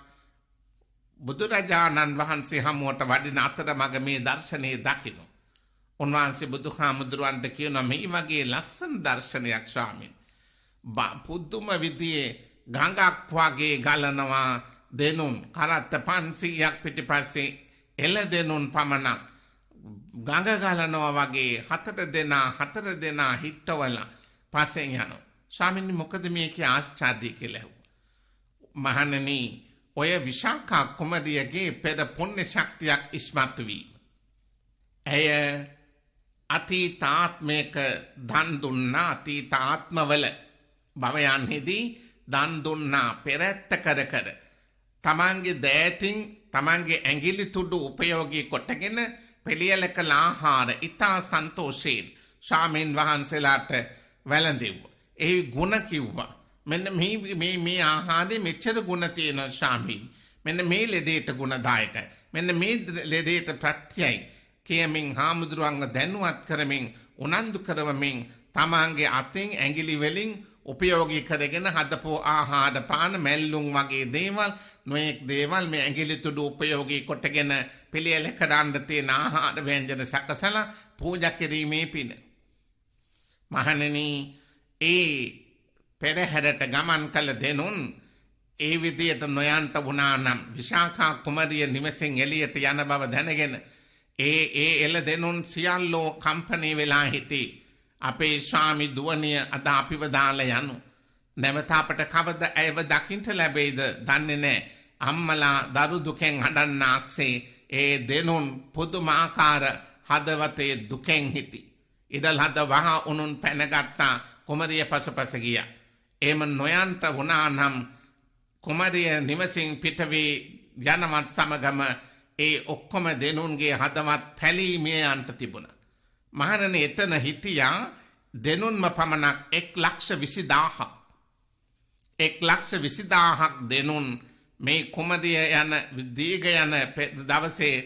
බුදුරජාණන් වහන්සේ හමුවට වඩින අතරමඟ මේ දර්ශනයේ දකින්න. උන්වහන්සේ බුදුහාමුදුරුවන්ට කියනවා මේ වගේ ලස්සන දර්ශනයක් ස්වාමීන්. පුදුම විදිහේ ගඟක් වගේ ගලනවා දෙනුන් කරත්ත 500ක් පිටිපස්සේ එළ දෙනුන් පමණක් ගඟ ගලනවා වගේ හතර දෙනා හිටවල පස්සෙන් යනවා. ස්වාමීනි මොකද මේකේ ආශ්චර්යය කියලා ඇහුවා. මහණෙනි ඔය විශාඛා කුමරියගේ පෙර පුණ්‍ය ශක්තියක් ඉස්මතු වීම. ඇය අතීතාත්මයක දන් දුන්නා. අතීතාත්මවල භවයන්හිදී දන් දුන්නා පෙරැත්ත කර තමන්ගේ දෑතින් තමන්ගේ ඇඟිලි තුඩු උපයෝගී කොටගෙන පිළියෙල කළ ආහාර ඉතා සන්තෝෂයෙන් ස්වාමීන් වහන්සේලාට වැළඳෙව්වා. ඒ ගුණ කිව්වා. මෙන්න මේ ආහාරේ මෙච්චර ගුණ තියෙන ස්වාමීන්. මෙන්න මේ ලෙඩේට ගුණදායකයි. මෙන්න මේ ලෙඩේට ප්‍රත්‍යයයි. කියමින් හාමුදුරුවන්ව දැනුවත් කරමින් උනන්දු කරවමින් තමන්ගේ අතින් ඇඟිලි වලින් උපයෝගී කරගෙන හදපු ආහාර පාන මැල්ලුම් වගේ දේවල් නොයෙක් දේවල් මේ ඇඟිලි තුඩු උපයෝගී කොටගෙන පිළියෙල කරන්න තියෙන ආහාර ව්‍යංජන සකසලා පූජා කිරීමේ පින. මහණෙනි ඒ පෙරහැරට ගමන් කළ දෙනුන් ඒ විදියට නොයන්ට වුණා නම් විශාඛා කුමරිය නිවසෙන් එළියට යන බව දැනගෙන ඒ එළ දෙනුන් සියල්ලෝ කම්පණී වෙලා හිටි. අපේ ස්වාමි දුවනිය අද අපිව දාලා යනු. නැවත අපට කවද ඇයව දකින්ට ලැබෙයිද දන්නේ නැහැ. අම්මලා දරු දුකෙන් හඬන්නාක්සේ ඒ දෙනුන් පුදුමාකාර හදවතේ දුකෙන් හිටි. ඉදල් හද වහ උනුන් පැනගත්තා. කුමරිය පසුපස ගියා. එහෙම නොයන්ට වුණා නම් කුමරිය නිවසින් පිටවී යනවත් සමගම ඒ ඔක්කොම දෙනුන්ගේ හදවත් පැලීමේ යන්ට තිබුණා. මහණෙනි එතන හිටියා දෙනුන්ම පමණක් 1,20,000ක්. 1,20,000ක් දෙනුන් මේ කුමරිය යන දීග යන දවසේ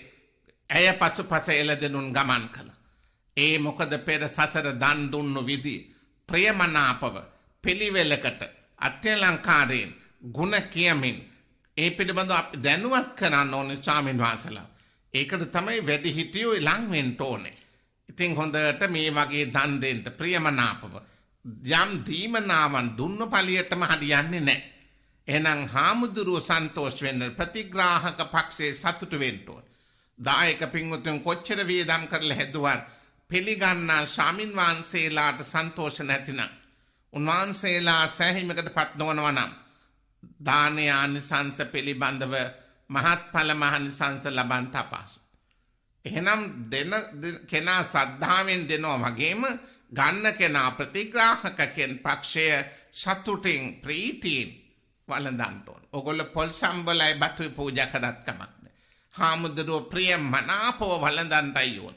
ඇය පසුපස එළ දෙනුන් ගමන් කළා. ඒ මොකද පෙර සසර දන් දුන්නු විදි ප්‍රියමනාපව පිළිවෙලකට අත්‍යලංකාරයෙන් ගුණ කියමින් ඒ පිළිබඳව අපි දැනුවත් කරන්න ඕනේ ස්වාමීන් වහන්සේලා. ඒකට තමයි වැඩි හිටියෝ ලං වෙන්න ඕනේ. ඉතින් හොඳට මේ වගේ දන් දෙන්න ප්‍රියමනාපව යම් දීමනාවන් දුන්න පළියටම හරියන්නේ නැහැ. එහෙනම් හාමුදුරුවෝ සන්තෝෂ වෙන්න ප්‍රතිග්‍රාහක පක්ෂයේ සතුටු වෙන්න ඕන. දායක පින්වතුන් කොච්චර වේදම් කරලා හැදුවත් පිළිගන්නා ස්වාමින් වහන්සේලාට සන්තෝෂ නැතිනම් උන්වහන්සේලා සෑහීමකටපත් නොවනවා නම් දානීය ආනිසංස පිළිබඳව මහත්ඵල මහානිසංස ලබන්න අපහසුයි. එහෙනම් දෙන කෙනා සද්ධාවෙන් දෙනවා වගේම ගන්න කෙනා ප්‍රතිග්‍රාහක කෙන පක්ෂය සතුටින් ප්‍රීතියෙන් වළඳන්න ඕන. ඔගොල්ලෝ පොල් සම්බලයි බතු පූජා කරත් කමක් නැහැ. හාමුදුරුවෝ ප්‍රිය මනාපව වළඳන්නයි ඕන.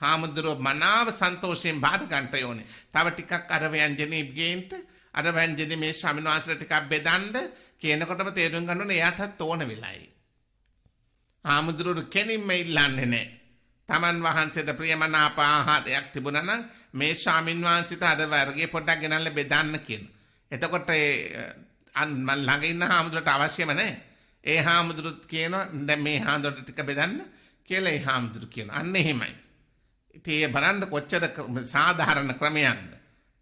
හාමුදුරුව මනාව සන්තෝෂයෙන් බාර ගන්නට ඕනේ. තව ටිකක් අර ව්‍යංජනේ ගේන්න අර ව්‍යංජනේ මේ ස්වාමීන් වහන්සේට ටිකක් බෙදන්න කියනකොටම තේරුම් ගන්න ඕනේ එයාටත් ඕන වෙලයි. හාමුදුරුවෝ කෙනින්ම ඉල්ලන්නේ නැහැ. තමන් වහන්සේට ප්‍රියමනාප ආහාරයක් තිබුණා නම් මේ ස්වාමීන් වහන්සේට අර වර්ගයේ පොඩ්ඩක් ගෙනල්ලා බෙදන්න කියන. එතකොට මම ළඟ ඉන්න හාමුදුරුවන්ට අවශ්‍යම නැහැ. ඒ හාමුදුරුවෝ කියනවා දැන් මේ හාමුදුරුවන්ට ටික බෙදන්න කියලා ඒ හාමුදුරුවෝ කියනවා. අන්න එහෙමයි. ඉතින් ඒ බලන්න කොච්චර සාධාරණ ක්‍රමයක්ද.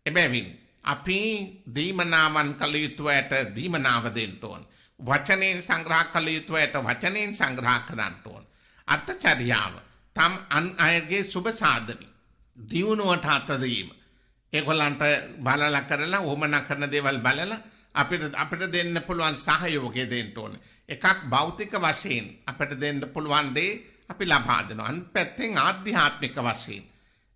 එබැවින් අපි දීමනාවන් කළ යුතුයට දීමනාව දෙන්න ඕන. වචනෙන් සංග්‍රහ කළ යුතුයට වචනෙන් සංග්‍රහ කරන්න ඕන. අර්ථචර්යාව තම අන් අයගේ සුබ සාධනි දියුණුවට අත දීම. ඒගොල්ලන්ට බලලා කරලා ඕමනා කරන දේවල් බලලා අපිට දෙන්න පුළුවන් සහයෝගය දෙන්න ඕනේ. එකක් භෞතික වශයෙන් අපිට දෙන්න පුළුවන් දේ අපි ලබා දෙනවා. අනිත් පැත්තෙන් ආධ්‍යාත්මික වශයෙන්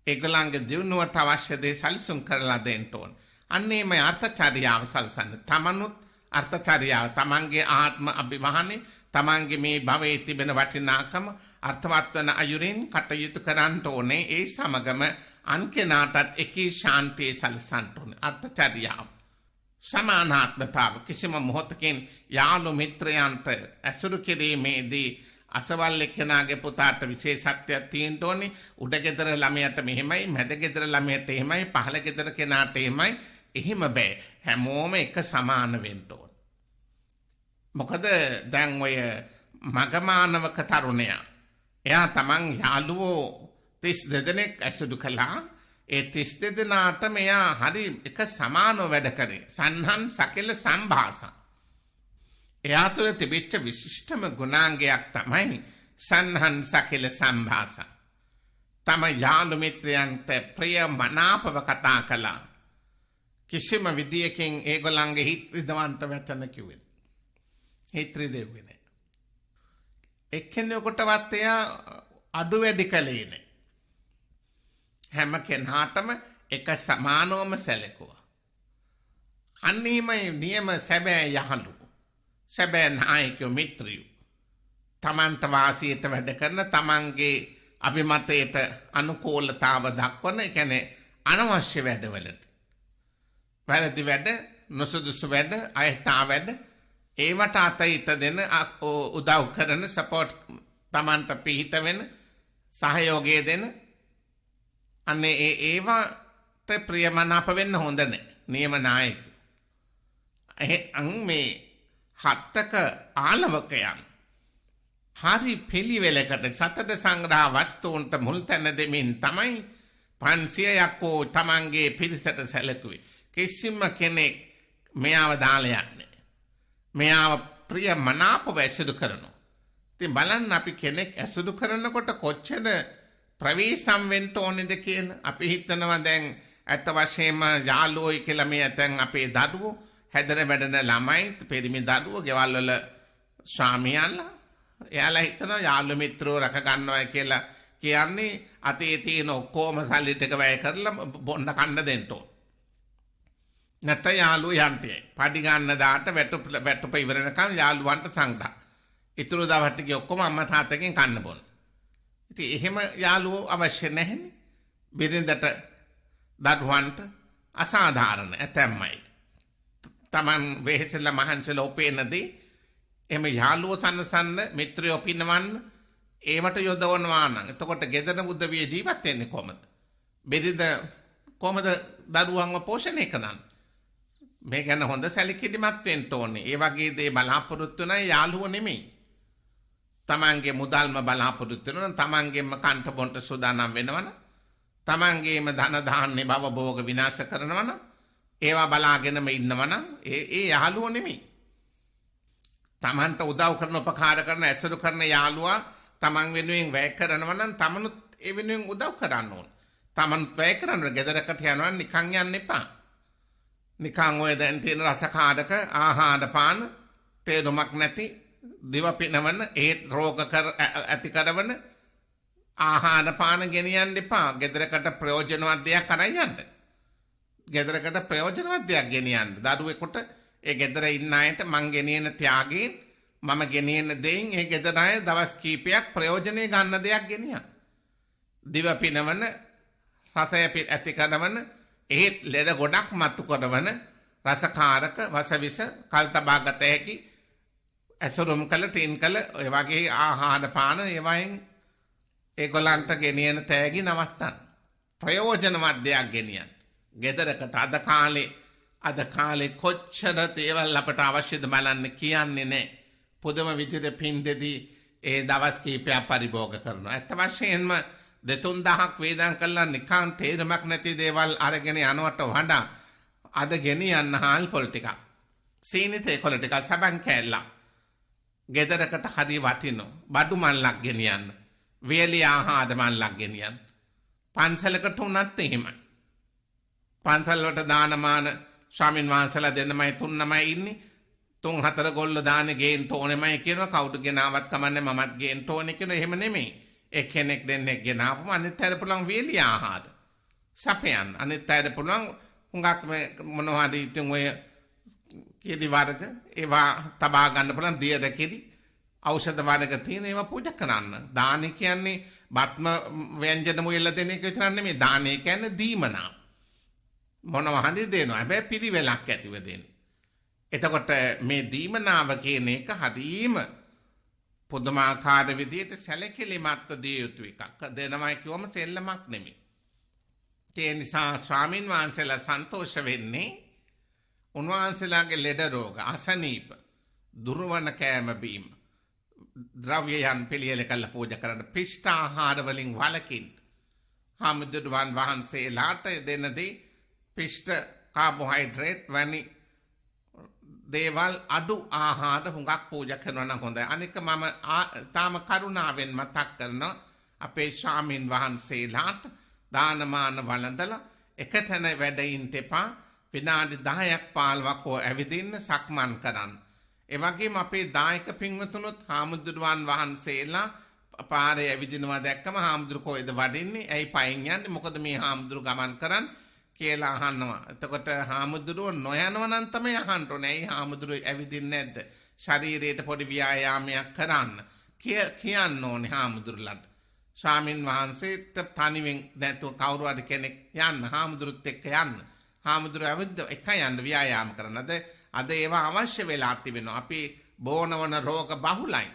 ඒගොල්ලන්ගේ දියුණුවට අවශ්‍ය දේ සැලසුම් කරලා දෙන්න ඕනේ. අන්න ඒම අර්ථචර්යාව සලසන්න. තමනුත් අර්ථචර්යාව තමන්ගේ ආත්ම අභිමානය තමන්ගේ මේ භවයේ තිබෙන වටිනාකම අර්ථවත් වන අයුරින් කටයුතු කරන්න ඕනේ. ඒ සමගම අන් කෙනාටත් එකී ශාන්තිය සලසන්න ඕනේ. අර්ථචර්යාව සමානාත්මතාව කිසිම මොහොතකින් යාළු මිත්‍රයන්ට ඇසුරු කිරීමේදී අසවල් එක්කෙනාගේ පුතාට විශේෂත්වයක් තියෙන්න ඕනේ. උඩ ගෙදර ළමයට මෙහෙමයි, මැද ගෙදර ළමයට එහෙමයි, පහළ ගෙදර කෙනාට එහෙමයි. එහෙම බෑ. හැමෝම එක සමාන වෙන්න ඕන. මොකද දැන් ඔය මගමානවක තරුණයා එයා තමන් යාළුවෝ 32 දෙනෙක් ඇසුරු කළා. ඒ 32 දෙනාට මෙයා හරි එක සමානව වැඩ කරේ. සන්හන් සකල සම්භාෂා. එයා තුළ තිබිච්ච විශිෂ්ටම ගුණාංගයක් තමයි සන්හන් සකල සම්භාෂා. තම යාළු මිත්‍රයන්ට ප්‍රිය මනාපව කතා කළා. කිසිම විදියකින් ඒගොල්ලන්ගේ හිත් රිදවන්ට වැටෙන්න කිව්වේ. හිත් රිදෙව්වේ නැහැ. එක්කෙනෙකුටවත් එයා අඩු වැඩි කළේ නැහැ. හැම කෙනාටම එක සමානවම සැලකුවා. අන්නේමයි නියම සැබෑ යහළු. සැබෑ නායකයෝ මිත්‍රයෝ. තමන්ට වාසියට වැඩ කරන තමන්ගේ අභිමතයට අනුකූලතාව දක්වන ඒ කියන්නේ අනවශ්‍ය වැඩවලට. වැරදි වැඩ, නොසුදුසු වැඩ, අයථා වැඩ ඒවට අතීත දෙන උදව් කරන සපෝට් තමන්ට පිහිට වෙන සහයෝගය දෙන අන්නේ ඒවට ප්‍රියමනාප වෙන්න හොඳ නැහැ. නියම නායකයෝ. මේ හත්තක ආලවකයන් හරි පිළිවෙලකට සතර සංග්‍රහ වස්තුන්ට මුල් තැන දෙමින් තමයි 500ක් තමන්ගේ පිරිසට සැලකුවේ. කිසිම කෙනෙක් මෙයාව දාලා යන්නේ. මෙයාව ප්‍රිය මනාපව ඇසුරු කරනවා. ඉතින් බලන්න අපි කෙනෙක් ඇසුරු කරනකොට කොච්චර ප්‍රවේශම් වෙන්න ඕනේද කියන අපි හිතනවා දැන් අත වශයෙන්ම යාළුවෝයි කියලා මේ ඇතන් අපේ දරුවෝ හැදෙන වැඩන ළමයි පිරිමි දරුවෝ ගෙවල් වල ස්වාමියාලා එයාලා හිතනවා යාළු මිත්‍රෝ රැක ගන්නවා කියලා කියන්නේ අතේ තියෙන ඔක්කොම සල්ලි ටික වැය කරලා බොන්න කන්න දෙන්න ඕන. නැත්නම් යාළුවෝ යන්ටයි. පඩි ගන්න දාට වැටුප ඉවරනකම් යාළුවන්ට සංග්‍රහ. ඊතුරු දවස් ටික ඔක්කොම අම්මා තාත්තගෙන් කන්න බොන්න. ඉතින් එහෙම යාළුවෝ අවශ්‍ය නැහැනේ. බිරිඳට දරුවන්ට අසාධාරණ ඇතැම්මයි. Taman වෙහෙසලා මහන්සිලා උපේනදී එහෙම යාළුවෝ සම්සන්න මිත්‍රයෝ පිනවන්න ඒවට යොදවනවා නම් එතකොට ගෙදර උදවිය ජීවත් වෙන්නේ කොහමද? බෙදිද කොහමද දරුවන්ව පෝෂණය කරන්නේ? මේ ගැන හොඳ සැලකිලිමත් වෙන්න ඕනේ. ඒ වගේ දේ බලාපොරොත්තු නැ යාළුවෝ නෙමෙයි. තමන්ගේ මුදල්ම බලාපොරොත්තු වෙනවා. තමන්ගේම කන්ට බොන්ට සූදානම් වෙනවනම් තමන්ගේම ධන ධාන්‍ය භව භෝග විනාශ කරනවනම් ඒවා බලාගෙනම ඉන්නවනම් ඒ යාළුවෝ නෙමෙයි. තමන්ට උදව් කරන උපකාර කරන ඇසුරු කරන යාළුවා තමන් වෙනුවෙන් වැය කරනවා නම් තමනුත් ඒ වෙනුවෙන් උදව් කරන්න ඕන. තමන් වැය කරන ගෙදරකට යනවා නිකන් යන්න එපා. නිකන් ඔය දැන් තියෙන රසකාරක ආහාර පාන තේරුමක් නැති දිව පිනවන ඒ රෝග ඇති කරවන ආහාර පාන ගෙනියන්න එපා. ගෙදරකට ප්‍රයෝජනවත් දෙයක් අරන් යන්න. ගෙදරකට ප්‍රයෝජනවත් දෙයක් ගෙනියන්න. දරුවෙකුට ඒ ගෙදර ඉන්න අයට මං ගෙනියන ත්‍යාගයෙන් මම ගෙනියන දෙයින් ඒ ගෙදර අය දවස් කීපයක් ප්‍රයෝජනෙ ගන්න දෙයක් ගෙනියන්න. දිව පිනවන රසය ඇති කරවන ඒත් ලෙඩ ගොඩක් මතු කරවන රසකාරක වසවිස කල් තබා ගත හැකි ඇසුරුම් කළ ටින් කළ ඔය වගේ ආහාර පාන ඒවයින් ඒගොල්ලන්ට ගෙනියන තෑගි නවත්තන්න. ප්‍රයෝජනවත් දෙයක් ගෙනියන්න. ගෙදරකට අද කාලේ කොච්චර දේවල් අපට අවශ්‍යද බලන්න කියන්නේ නැහැ. පුදුම විදිහට පින් දෙදී ඒ දවස් කීපයක් පරිභෝග කරනවා. ඇත්ත වශයෙන්ම 2-3000ක් වේදම් කළා නිකන් තේරුමක් නැති දේවල් අරගෙන යනවට වඩා අද ගෙනියන්න හාල් පොල් ටිකක්. සීනිත ඒකොල ටිකක් සබන් කෑල්ලක්. ගෙදරකට හරි වටිනෝ. බඩු මල්ලක් ගෙනියන්න. වේලි ආහාර මල්ලක් ගෙනියන්න. පන්සලකට උනත් එහෙමයි. පන්සල් වලට දානමාන ස්වාමින් වහන්සේලා දෙන්නමයි තුන්නමයි ඉන්නේ. 3-4 ගොල්ල දානේ ගේන්න ඕනෙමයි කියනවා. කවුද ගෙනාවත් කමන්නේ මමත් ගේන්න ඕනේ කියලා. එහෙම නෙමෙයි. එක්කෙනෙක් දෙන්නෙක් ගෙනාවම අනිත් අයට පුළුවන් වේලි ආහාර සපයන්න. අනිත් අයට පුළුවන් හුඟක් මොනවද ඉතින් ඔය කිරි වර්ග ඒවා තබා ගන්න පුළුවන් දියද කිරි ඖෂධ වර්ග තියෙන ඒවා පූජා කරන්න. දාන කියන්නේ බත්ම ව්‍යංජන මුයල දෙන එක විතරක් නෙමෙයි. දානේ කියන්නේ දීමනා. මොනවා හරි දෙනවා. හැබැයි පිළිවෙලක් ඇතිව දෙන්න. එතකොට මේ දීමනාව කියන එක හරීම පුදුමාකාර විදියට සැලකිලිමත් දිය යුතු එකක්. දෙනමයි කිව්වම සෙල්ලමක් නෙමෙයි. ඒ නිසා ස්වාමින් වහන්සේලා සන්තෝෂ වෙන්නේ උන්වහන්සේලාගේ ලෙඩ රෝග අසනීප දුර්වන කෑම බීම ද්‍රව්‍යයන් පිළියෙල කළ පූජා කරන පිෂ්ඨ ආහාර වලින් වළකින්න. හාමුදුරුවන් වහන්සේලාට දෙනදී පිෂ්ඨ කාබෝහයිඩ්‍රේට් වැනි දේවල් අඩු ආහාර හුඟක් පූජා කරනවා නම් හොඳයි. අනික මම තාම කරුණාවෙන් මතක් කරනවා අපේ ස්වාමින් වහන්සේලාට දානමාන වළඳලා එකතැන වැඩ ඉන්න එපා. විනාඩි 10ක් 15ක් ඇවිදින්න සක්මන් කරන්න. ඒ වගේම අපේ දායක පින්වතුනොත් හාමුදුරුවන් වහන්සේලා පාරේ ඇවිදිනවා දැක්කම හාමුදුරු කොයිද වඩින්නේ? ඇයි පයින් යන්නේ? මොකද මේ හාමුදුරු ගමන් කරන්නේ? කියලා අහනවා. එතකොට හාමුදුරුවෝ නොයනවා නම් තමයි අහන්න ඕනේ. ඇයි හාමුදුරුවෝ ඇවිදින්නේ නැද්ද? ශරීරයට පොඩි ව්‍යායාමයක් කරන්න. කියන්න ඕනේ හාමුදුරුවලට. ස්වාමින් වහන්සේට තනියෙන් නැතුව කවුරු හරි කෙනෙක් යන්න හාමුදුරුවොත් එක්ක යන්න. හාමුදුරුවෝ ඇවිත් එක යන්න ව්‍යායාම කරන්න. අද ඒවා අවශ්‍ය වෙලා තිබෙනවා. අපි බෝනවන රෝග බහුලයි.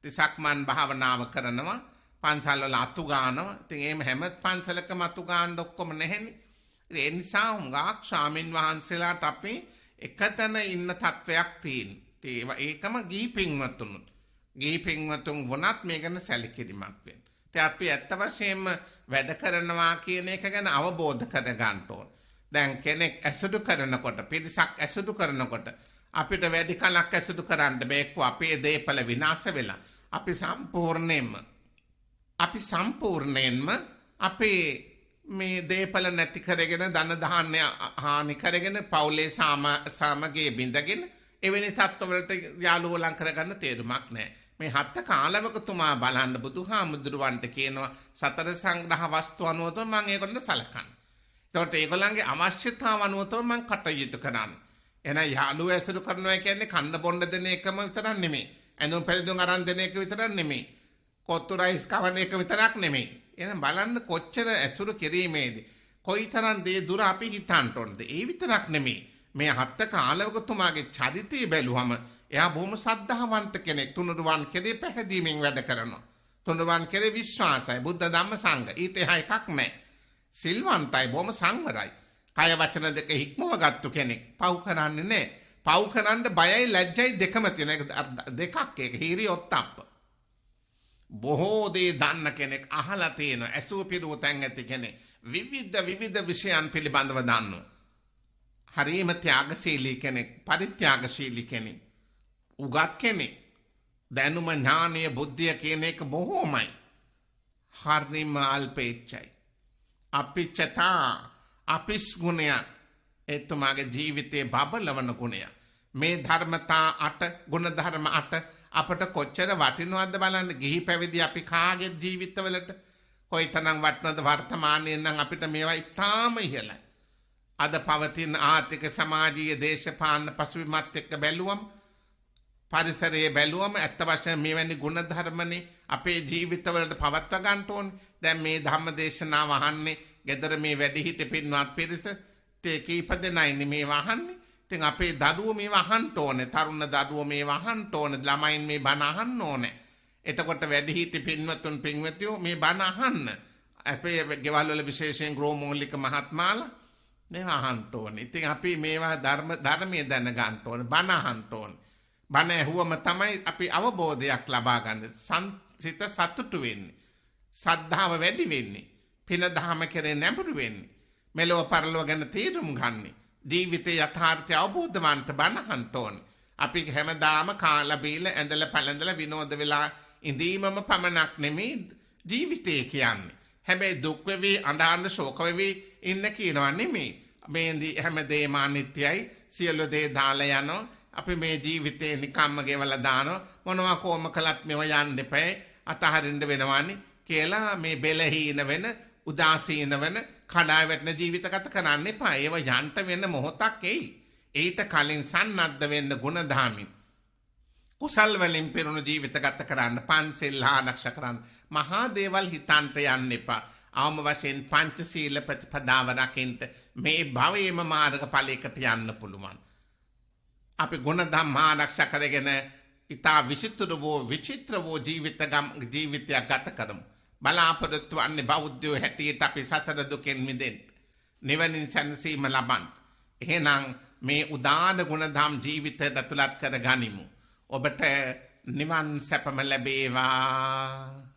තිසක්මන් භාවනාව කරනවා. පන්සල් වල අතු ගන්නවා. ඉතින් එහෙම හැම පන්සලකම අතු ගන්න ඔක්කොම නැහෙනේ. ඒ නිසා හුඟක් ස්වාමින් වහන්සේලාට අපි එකතැන ඉන්න තත්වයක් තියෙනවා. ඒකම ගිහි පින්වතුනුත්. ගිහි පින්වතුන් වුණත් මේ ගැන සැලකිලිමත් වෙන්න. ඉතින් අපි ඇත්ත වශයෙන්ම වැඩ කරනවා කියන එක ගැන අවබෝධ කර ගන්න ඕන. දැන් කෙනෙක් ඇසුරු කරනකොට පිරිසක් ඇසුරු කරනකොට අපිට වැඩි කලක් ඇසුරු කරන්න බෑකෝ අපේ දේපල විනාශ වෙලා. අපි සම්පූර්ණයෙන්ම අපේ මේ දේපල නැති කරගෙන ධන ධාන්‍ය හානි කරගෙන පවුලේ සාමගිය බිඳගෙන එවැනි තත්ත්වවලට යාළුවෝ ලං කරගන්න තේරුමක් නැහැ. මේ හත්ත කාලවකතුමා බලන්න බුදුහාමුදුරුවන්ට කියනවා සතර සංග්‍රහ වස්තු අනුව තමයි මම ඒගොල්ලන්ට සලකන්නේ. ඒකට ඒගොල්ලන්ගේ අවශ්‍යතාව අනුව තමයි මම කටයුතු කරන්නේ. එහෙනම් යාළුවෝ ඇසුරු කරනවා කියන්නේ කන්න බොන්න දෙන එකම විතරක් නෙමෙයි. ඇඳුම් පැළඳුම් අරන් දෙන එක විතරක් නෙමෙයි. කොත්තු රයිස් කවන එක විතරක් නෙමෙයි. එහෙනම් බලන්න කොච්චර ඇසුරු කිරීමේදී කොයිතරම් දේ දුර අපි හිතන්න ඕනද. ඒ විතරක් නෙමෙයි. මේ හත්ත කාලවකතුමාගේ චරිතය බැලුවම එයා බොහොම සද්ධාවන්ත කෙනෙක්. තුනුරුවන් කෙරේ පැහැදීමෙන් වැඩ කරනවා. තුනුරුවන් කෙරේ විශ්වාසයි. බුද්ධ ධම්ම සංඝ. ඊට එහා එකක් නැහැ. සිල්වන්තයි බොහොම සංවරයි. කය වචන දෙක හික්මව ගත්තු කෙනෙක්. පව් කරන්නේ නැහැ. පව් කරන්න බයයි ලැජ්ජයි දෙකම තියෙන දෙකක් ඒක හීරි ඔත්තප්ප. බොහෝ දේ දන්න කෙනෙක් අහලා තියෙන ඇසුව පිරුව තැන් ඇති කෙනෙක් විවිධ විෂයන් පිළිබඳව දන්නවා. හරිම ත්‍යාගශීලී කෙනෙක්, පරිත්‍යාගශීලී කෙනෙක්, උගත් කෙනෙක්. දැනුම ඥානීය බුද්ධිය කියන එක බොහෝමයි. හරිම අල්පේච්ඡයි. අපිච්චතා අපිස් ගුණය එතුමාගේ ජීවිතයේ බබලවන ගුණය. මේ ධර්මතා 8 ගුණ ධර්ම 8 අපට කොච්චර වටිනවද බලන්න. ගිහි පැවිදි අපි කාගේ ජීවිතවලට කොයිතරම් වටිනවද වර්තමානයේ නම් අපිට මේවා ඉතාම ඉහළයි. අද පවතින ආර්ථික සමාජීය දේශපාලන පසුබිමත් එක්ක බැලුවම පරිසරයේ බැලුවම ඇත්ත වශයෙන් මෙවැනි ගුණධර්මනේ අපේ ජීවිතවලට පවත්වා ගන්න ඕනේ. දැන් මේ ධම්ම දේශනාව අහන්නේ ගෙදර මේ වැඩිහිටි පින්වත් පිරිස තේ කීප දෙනයිනේ මේ වහන්නේ. ඉතින් අපේ දරුවෝ මේ වහන්න ඕනේ. තරුණ දරුවෝ මේ වහන්න ඕනේ. ළමයින් මේ බණ අහන්න ඕනේ. එතකොට වැඩිහිටි පින්වතුන් පින්වතියෝ මේ බණ අහන්න. අපේ ගෙවල් වල විශේෂයෙන් ගෘහමූලික මහත්මාලා මේවා අහන්න ඕනේ. ඉතින් අපි මේවා ධර්මයේ දැන ගන්න ඕනේ. බණ අහන්න ඕනේ. බණ ඇහුවම තමයි අපි අවබෝධයක් ලබා ගන්න. සිත සතුටු වෙන්නේ. සද්ධාව වැඩි වෙන්නේ. පින දහම කෙරේ නැඹුරු වෙන්නේ. මෙලොව පරලොව ගැන තීරුම් ගන්නේ. ජීවිතේ යථාර්ථය අවබෝධ වන්ට බණ අහන්න ඕනේ. අපි හැමදාම කාලා බීලා ඇඳලා පැලඳලා විනෝද වෙලා ඉඳීමම පමණක් නෙමෙයි ජීවිතේ කියන්නේ. හැබැයි දුක් වෙවි අඬන ශෝක වෙවි ඉන්න කියනවා නෙමෙයි. මේ හැමදේම අනිත්‍යයි. සියලු දේ දාලා යනවා. අපි මේ ජීවිතේ නිකම්ම ගෙවලා දානවා. මොනවා කොම කළත් මෙව යන්න දෙපෑ අතහරින්න වෙනවානේ කියලා මේ බෙලහීන වෙන උදාසීන වෙන කඩා වැටෙන ජීවිත ගත කරන්න එපා. ඒව යන්ට වෙන මොහොතක් එයි. ඊට කලින් සන්නද්ධ වෙන්න ගුණධාමින් කුසල් වලින් පිරුණු ජීවිත ගත කරන්න පන්සිල් ආරක්ෂා කරන්න මහා දේවල් හිතන්ට යන්න එපා. අවම වශයෙන් පංචශීල ප්‍රතිපදාව රකින්න මේ භවයේම මාර්ග ඵලයකට යන්න පුළුවන්. අපි ගුණධම් ආරක්ෂා කරගෙන ඊතා විචිත්‍ර වූ ජීවිතයක් ගත කරමු. බලාපොරොත්තු වන්නේ බෞද්ධයෝ හැටියට අපි සසර දුකෙන් මිදෙන්න. නිවනින් සැනසීම ලබන්න. එහෙනම් මේ උදාන ගුණධම් ජීවිතයට ඇතුළත් කර ගනිමු. ඔබට නිවන් සැපම ලැබේවා.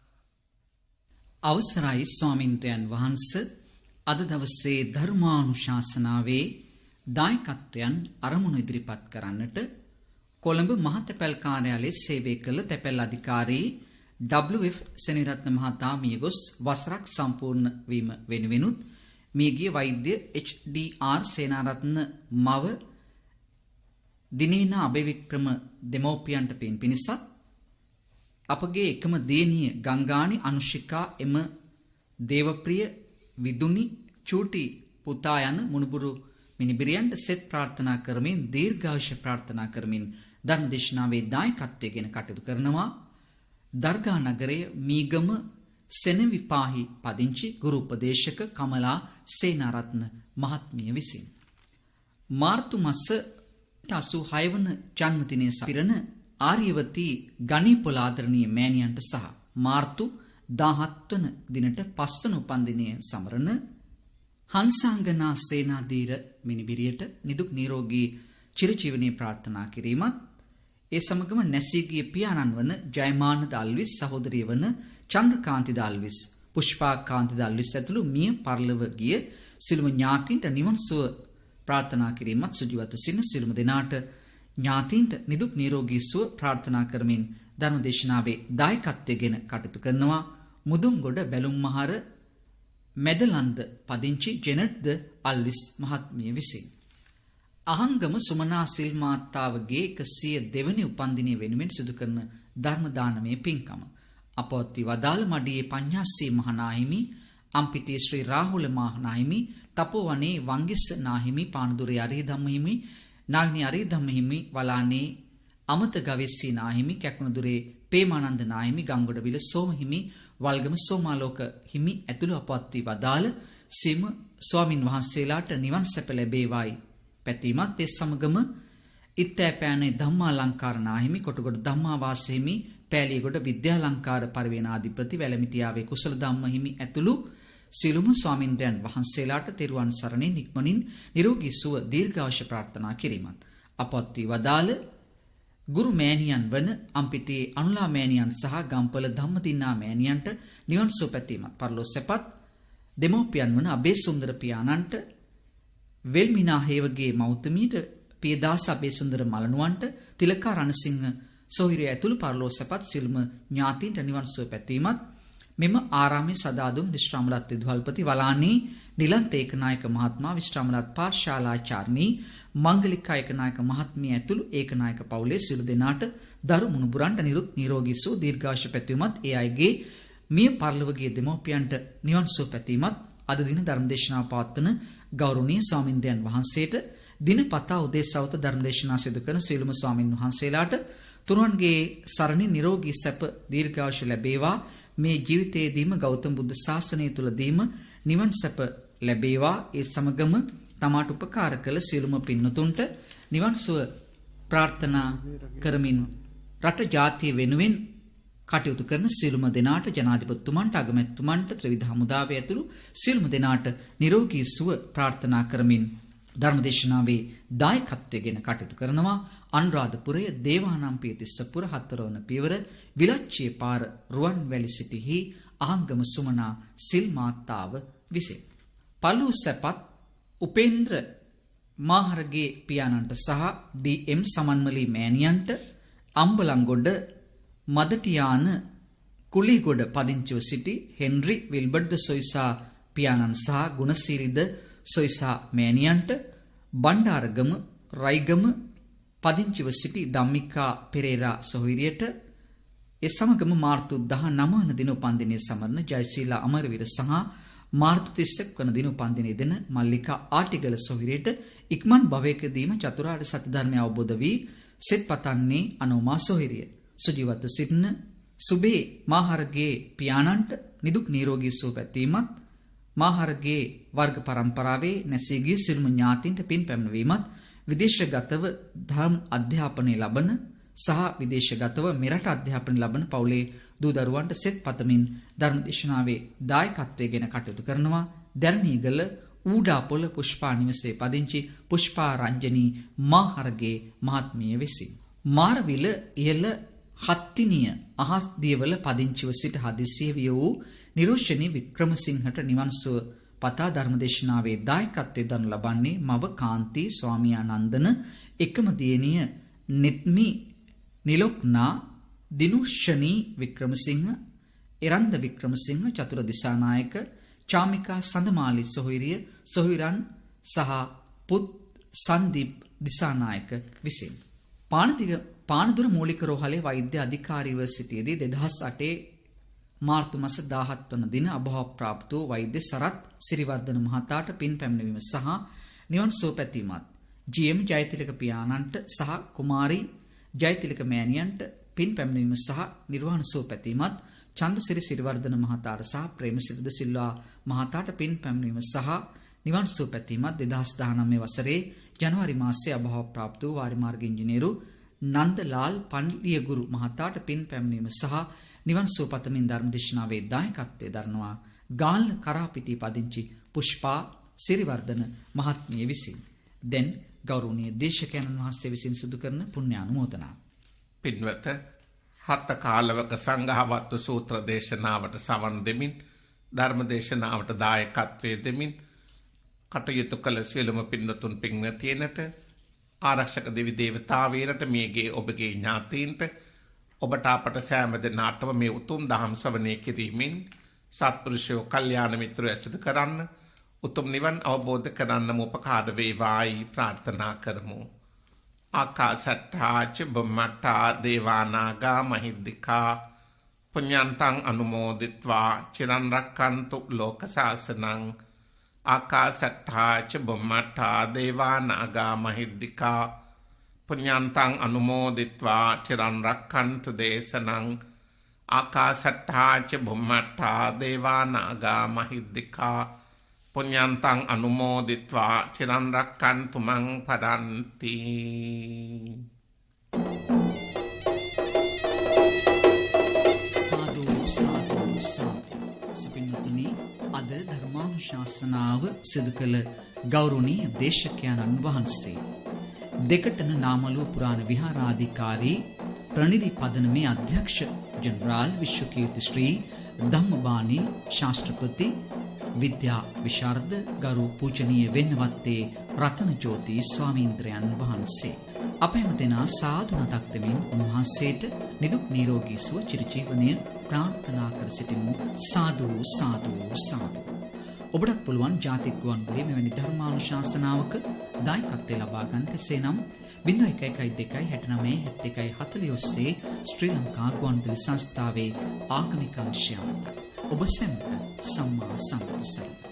අවසරයි ස්වාමින්ද්‍රයන් වහන්ස, අද දවසේ ධර්මානුශාසනාවේ දායකත්වයන් අරමුණු ඉදිරිපත් කරන්නට කොළඹ මහතැපැල් කාර්යාලයේ සේවය කළ තැපැල් අධිකාරී WF සෙනවිරත්න මහතා මියගොස් වසරක් සම්පූර්ණ වීම වෙනුවෙනුත් මියගිය වෛද්‍ය HDR සේනාරත්න මව දිනේනා අබේවික්‍රම දෙමෝපියන්ට පින් පිණිසත් අපගේ එකම දේනිය ගංගානි අනුෂිකා එම දේවප්‍රිය විදුනි චූටි පුතා යන මුණුබුරු මිනිබිරියන්ට සෙත් ප්‍රාර්ථනා කරමින් දීර්ඝායුෂ ප්‍රාර්ථනා කරමින් ධර්ම දේශනාවේ දායකත්වයෙන් කටයුතු කරනවා දර්ගා නගරයේ මීගම සෙනවිපාහි පදිංචි ගුරු උපදේශක කමලා සේනාරත්න මහත්මිය විසින් මාර්තු මාස 86 වන ජන්මදිනයේ සපිරන ආර්යවතී ගණීපොළ ආදරණීය මෑණියන්ට සහ මාර්තු 17 වන දිනට පස්වන උපන්දිනය සමරන හංසාංගනා සේනාධීර මිනිබිරියට නිදුක් නිරෝගී චිරජීවනයේ ප්‍රාර්ථනා කිරීමත් ඒ සමගම නැසී ගිය පියාණන් වන ජයමාන දල්විස් සහෝදරිය වන චන්ද්‍රකාන්ති දල්විස් පුෂ්පා කාන්ති දල්විස් ඇතුළු මිය පරලොව ගිය සිළුම ඥාතීන්ට නිවන් සුව ප්‍රාර්ථනා කිරීමත් සුජීවත සින්න සිළුම දෙනාට ඥාතීන්ට නිදුක් නිරෝගී සුව ප්‍රාර්ථනා කරමින් ධර්ම දේශනාවේ දායකත්වයෙන් කටයුතු කරනවා මුදුන්ගොඩ බැලුම් මහර මෙදලන්ද පදිංචි ජෙනට්ද අල්විස් මහත්මිය විසින් අහංගම සුමනා සිල් මාතාවගේ 102 වෙනි උපන්දිනය වෙනුවෙන් සිදු කරන ධර්ම දානමය පින්කම අපවත්ති වදාළ මඩියේ පඤ්ඤාසී මහනාහිමි අම්පිටියේ ශ්‍රී රාහුල මහනාහිමි තපෝවනේ වංගිස්ස නාහිමි පානදුරේ අරියධම්ම හිමි නාගිනී අරියධම්ම හිමි වලානේ අමත ගවෙස්සී නාහිමි කැකුණුදුරේ පේමානන්ද නාහිමි ගංගොඩවිල සෝම හිමි වල්ගම සෝමාලෝක හිමි ඇතුළු අපවත්ති වදාළ සීම ස්වාමින් වහන්සේලාට නිවන් සැප ලැබේවායි පැතීමත් ඒ සමගම ඉත්තෑපෑනේ ධම්මාලංකාර නාහිමි කොටගොඩ ධම්මාවාස හිමි පෑලියගොඩ විද්‍යාලංකාර පරිවේනාධිපති වැලමිටියාවේ කුසල ධම්ම හිමි ඇතුළු සිළුම ස්වාමින්ද්‍රයන් වහන්සේලාට තෙරුවන් සරණින් නික්මනින් නිරෝගී සුව දීර්ඝායුෂ ප්‍රාර්ථනා කිරීමත් අපවත්ති වදාළ ගුරු මෑණියන් වන අම්පිටියේ අනුලා මෑණියන් සහ ගම්පල ධම්මදින්නා මෑණියන්ට නිවන් සුව පැතීමත් පරලොව සැපත් දෙමෝපියන් වන අබේසුන්දර පියාණන්ට වෙල්මිනා හේවගේ මෞතමීට පියදාස අබේසුන්දර මලනුවන්ට තිලකා රණසිංහ සොහිරිය ඇතුළු පරලොව සැපත් සිළුම ඥාතීන්ට නිවන් සුව පැතීමත් මෙම ආරාමයේ සදාදුම් විශ්‍රාමලත් විදුහල්පති වලානේ නිලන්ත ඒකනායක මහත්මයා විශ්‍රාමලත් පාඨශාලාචාර්ණී මංගලිකා ඒකනායක මහත්මිය ඇතුළු ඒකනායක පවුලේ සිළු දෙනාට දරු මුණුබුරන්ට නිරුත් නිරෝගී සුව දීර්ඝායුෂ පැතීමත් ඒ අයගේ මිය පරලොවගේ දෙමෝපියන්ට නිවන් සුව පැතීමත් අද දින ධර්මදේශනා පවත්වන ගෞරවනීය ස්වාමින්ද්‍රයන් වහන්සේට දිනපතා උදේ සවත ධර්මදේශනා සිදු කරන සියලුම ස්වාමින් වහන්සේලාට තුරුවන්ගේ සරණින් නිරෝගී සැප දීර්ඝායුෂ ලැබේවා. මේ ජීවිතයේදීම ගෞතම බුද්ධ ශාසනය තුලදීම නිවන් සැප ලැබේවා. ඒ සමගම තමාට උපකාර කළ සියලුම පින්නතුන්ට නිවන් සුව ප්‍රාර්ථනා කරමින් රට ජාතිය වෙනුවෙන් කටයුතු කරන සියලුම දෙනාට ජනාධිපතිතුමන්ට අගමැතිතුමන්ට ත්‍රිවිධ හමුදාවේ ඇතුළු සියලුම දෙනාට නිරෝගී සුව ප්‍රාර්ථනා කරමින් ධර්මදේශනාවේ දායකත්වයෙන් කටයුතු කරනවා අනුරාධපුරයේ දේවානම්පියතිස්සපුර 4 වන පියවර විලච්චියේ පාර රුවන්වැලි සිටිහි ආංගම සුමනා සිල් මාතාව විසින් පළු සැපත් උපේන්ද්‍ර මාහරගේ පියාණන්ට සහ ඩී.එම්. සමන්මලී මෑණියන්ට අම්බලන්ගොඩ මදටියාන කුලිගොඩ පදිංචිව සිටි හෙන්රි විල්බර්ඩ් සොයිසා පියාණන් සහ ගුණසිරිද සොයිසා මෑණියන්ට බණ්ඩාරගම රයිගම පදිංචිව සිටි ධම්මිකා පෙරේරා සොහොයුරියට ඒ සමගම මාර්තු 19 වන දින උපන්දිනයේ සමරන ජයශීලා අමරවීර සහ මාර්තු 31 වන දින උපන්දිනයේ දෙන මල්ලිකා ආටිගල සොහොයුරියට ඉක්මන් භවයකදීම චතුරාර්ය සත්‍ය ධර්මය අවබෝධ වී සෙත් පතන්නේ අනෝමා සොහොයුරිය සුජීවත්ව සිටින සුබේ මාහරගේ පියාණන්ට නිදුක් නිරෝගී සුව පැතීමත් මාහරගේ වර්ග පරම්පරාවේ නැසී ගිය සියලුම ඥාතීන්ට පින් පැමිණවීමත් විදේශගතව ධර්ම අධ්‍යාපනය ලබන සහ විදේශගතව මෙරට අධ්‍යාපනය ලබන පවුලේ දූ දරුවන්ට සෙත් පතමින් ධර්මදේශනාවේ දායකත්වයෙන් කටයුතු කරනවා දැරණීගල ඌඩාපොළ පුෂ්පා නිවසේ පදිංචි පුෂ්පා රංජනී මාහරගේ මහත්මිය විසින් මාරවිල ඉහළ හත්තිනිය අහස් දියවල පදිංචිව සිට හදිසිය විය වූ නිරෝෂණී වික්‍රමසිංහට නිවන් සුව පතා ධර්මදේශනාවේ දායකත්වයෙන් දනු ලබන්නේ මව කාන්ති ස්වාමියානන්දන එකම දියණිය නිත්මි නිලොක්නා දිනුෂණී වික්‍රමසිංහ එරන්ද වික්‍රමසිංහ චතුර දිසානායක චාමිකා සඳමාලි සොහොයුරිය සොහොයුරන් සහ පුත් සංදීප් දිසානායක විසින් පානදුර මූලික රෝහලේ වෛද්‍ය අධිකාරීව සිටියේදී 2008 මාර්තු මාස 17 වන දින අභාව ප්‍රාප්ත වූ වෛද්‍ය සරත් සිරිවර්ධන මහතාට පින් පැමිණවීම සහ නිවන් සුව පැතීමත් ජී.එම්. ජයතිලක පියාණන්ට සහ කුමාරි ජයතිලක මෑණියන්ට පින් පැමිණවීම සහ නිර්වාණ සුව පැතීමත් චන්ද්‍රසිරි සිරිවර්ධන මහතාට සහ ප්‍රේමසිරිද සිල්වා මහතාට පින් පැමිණවීම සහ නිවන් සුව පැතීමත් 2019 වසරේ ජනවාරි මාසයේ අභාව ප්‍රාප්ත වූ වාරිමාර්ග ඉංජිනේරු නන්දලාල් පන්ලියගුරු මහතාට පින් පැමිණවීම සහ නිවන් සුව පතමින් ධර්මදේශනාවේ දායකත්වයේ දරනවා ගාල්ල කරාපිටිය පදිංචි පුෂ්පා සිරිවර්ධන මහත්මිය විසින් දැන් ගෞරවනීය දේශකයන්න් වහන්සේ විසින් සිදු කරන පුණ්‍යානුමෝදනා පින්වත හත් කාලවක සංඝවත්ව සූත්‍ර දේශනාවට සවන් දෙමින් ධර්ම දේශනාවට දායකත්වයේ දෙමින් කටයුතු කළ සියලුම පින්වතුන් පින්වතියනට ආරක්ෂක දෙවි දේවතාවීරට මියගේ ඔබගේ ඥාතීන්ට ඔබට අපට සෑම දෙනාටම මේ උතුම් දහම් ශ්‍රවණය කිරීමෙන් සත්පුරුෂයෝ කල්යාණ මිත්‍රයෝ ඇසුරු කරන්න උතුම් නිවන් අවබෝධ කරන්නම උපකාර වේවායි ප්‍රාර්ථනා කරමු. ආකාසට්ටා ච බුම්මට්ටා දේවානාගා මහිද්దికා පුඤ්ඤන්තං අනුමෝදිත්වා චිරන් රක්칸තු ලෝක සාසනං. ආකාසට්ටා ච බුම්මට්ටා දේවානාගා මහිද්దికා පුඤ්ඤන්තං අනුමෝදිත්වා චිරන් රක්칸තු දේශනං. ආකාසට්ටා ච බුම්මට්ටා දේවානාගා මහිද්దికා පුඤ්ඤන්තං අනුමෝදිත්වා චිරන් රක්칸තු මං පදන්ති. සාදු සාදු සාදු. සුපින්නතුනි අද ධර්මානුශාසනාව සිදු කළ ගෞරවනීය දේශකයන්න් වහන්සේ දෙකටන නාමලුව පුරාණ විහාරාධිකාරී ප්‍රනිධි පදනමේ අධ්‍යක්ෂ ජනරාල් විශ්වකීර්ති ශ්‍රී ධම්මබානි ශාස්ත්‍රපති විද්‍යා විශාරද ගරු පූජනීය වෙන්නවත්තේ රතන ජෝති ස්වාමීන්ද්‍රයන් වහන්සේ අප හැම දෙනා සාදු නතක් දෙමින් උන්වහන්සේට නිදුක් නිරෝගී සුව චිරජීවනය ප්‍රාර්ථනා කර සිටිමු. සාදු සාදු සාදු. ඔබටත් පුළුවන් ජාතික ගුවන්විදුලියේ මෙවැනි ධර්මානුශාසනාවක දායකත්වය ලබා ගන්නට. එසේනම් 0112697140 ඔස්සේ ශ්‍රී ලංකා ගුවන්විදුලි සංස්ථාවේ ආගමික අංශය ඔබ සැමට සම්මා සම්බුදු සරණයි.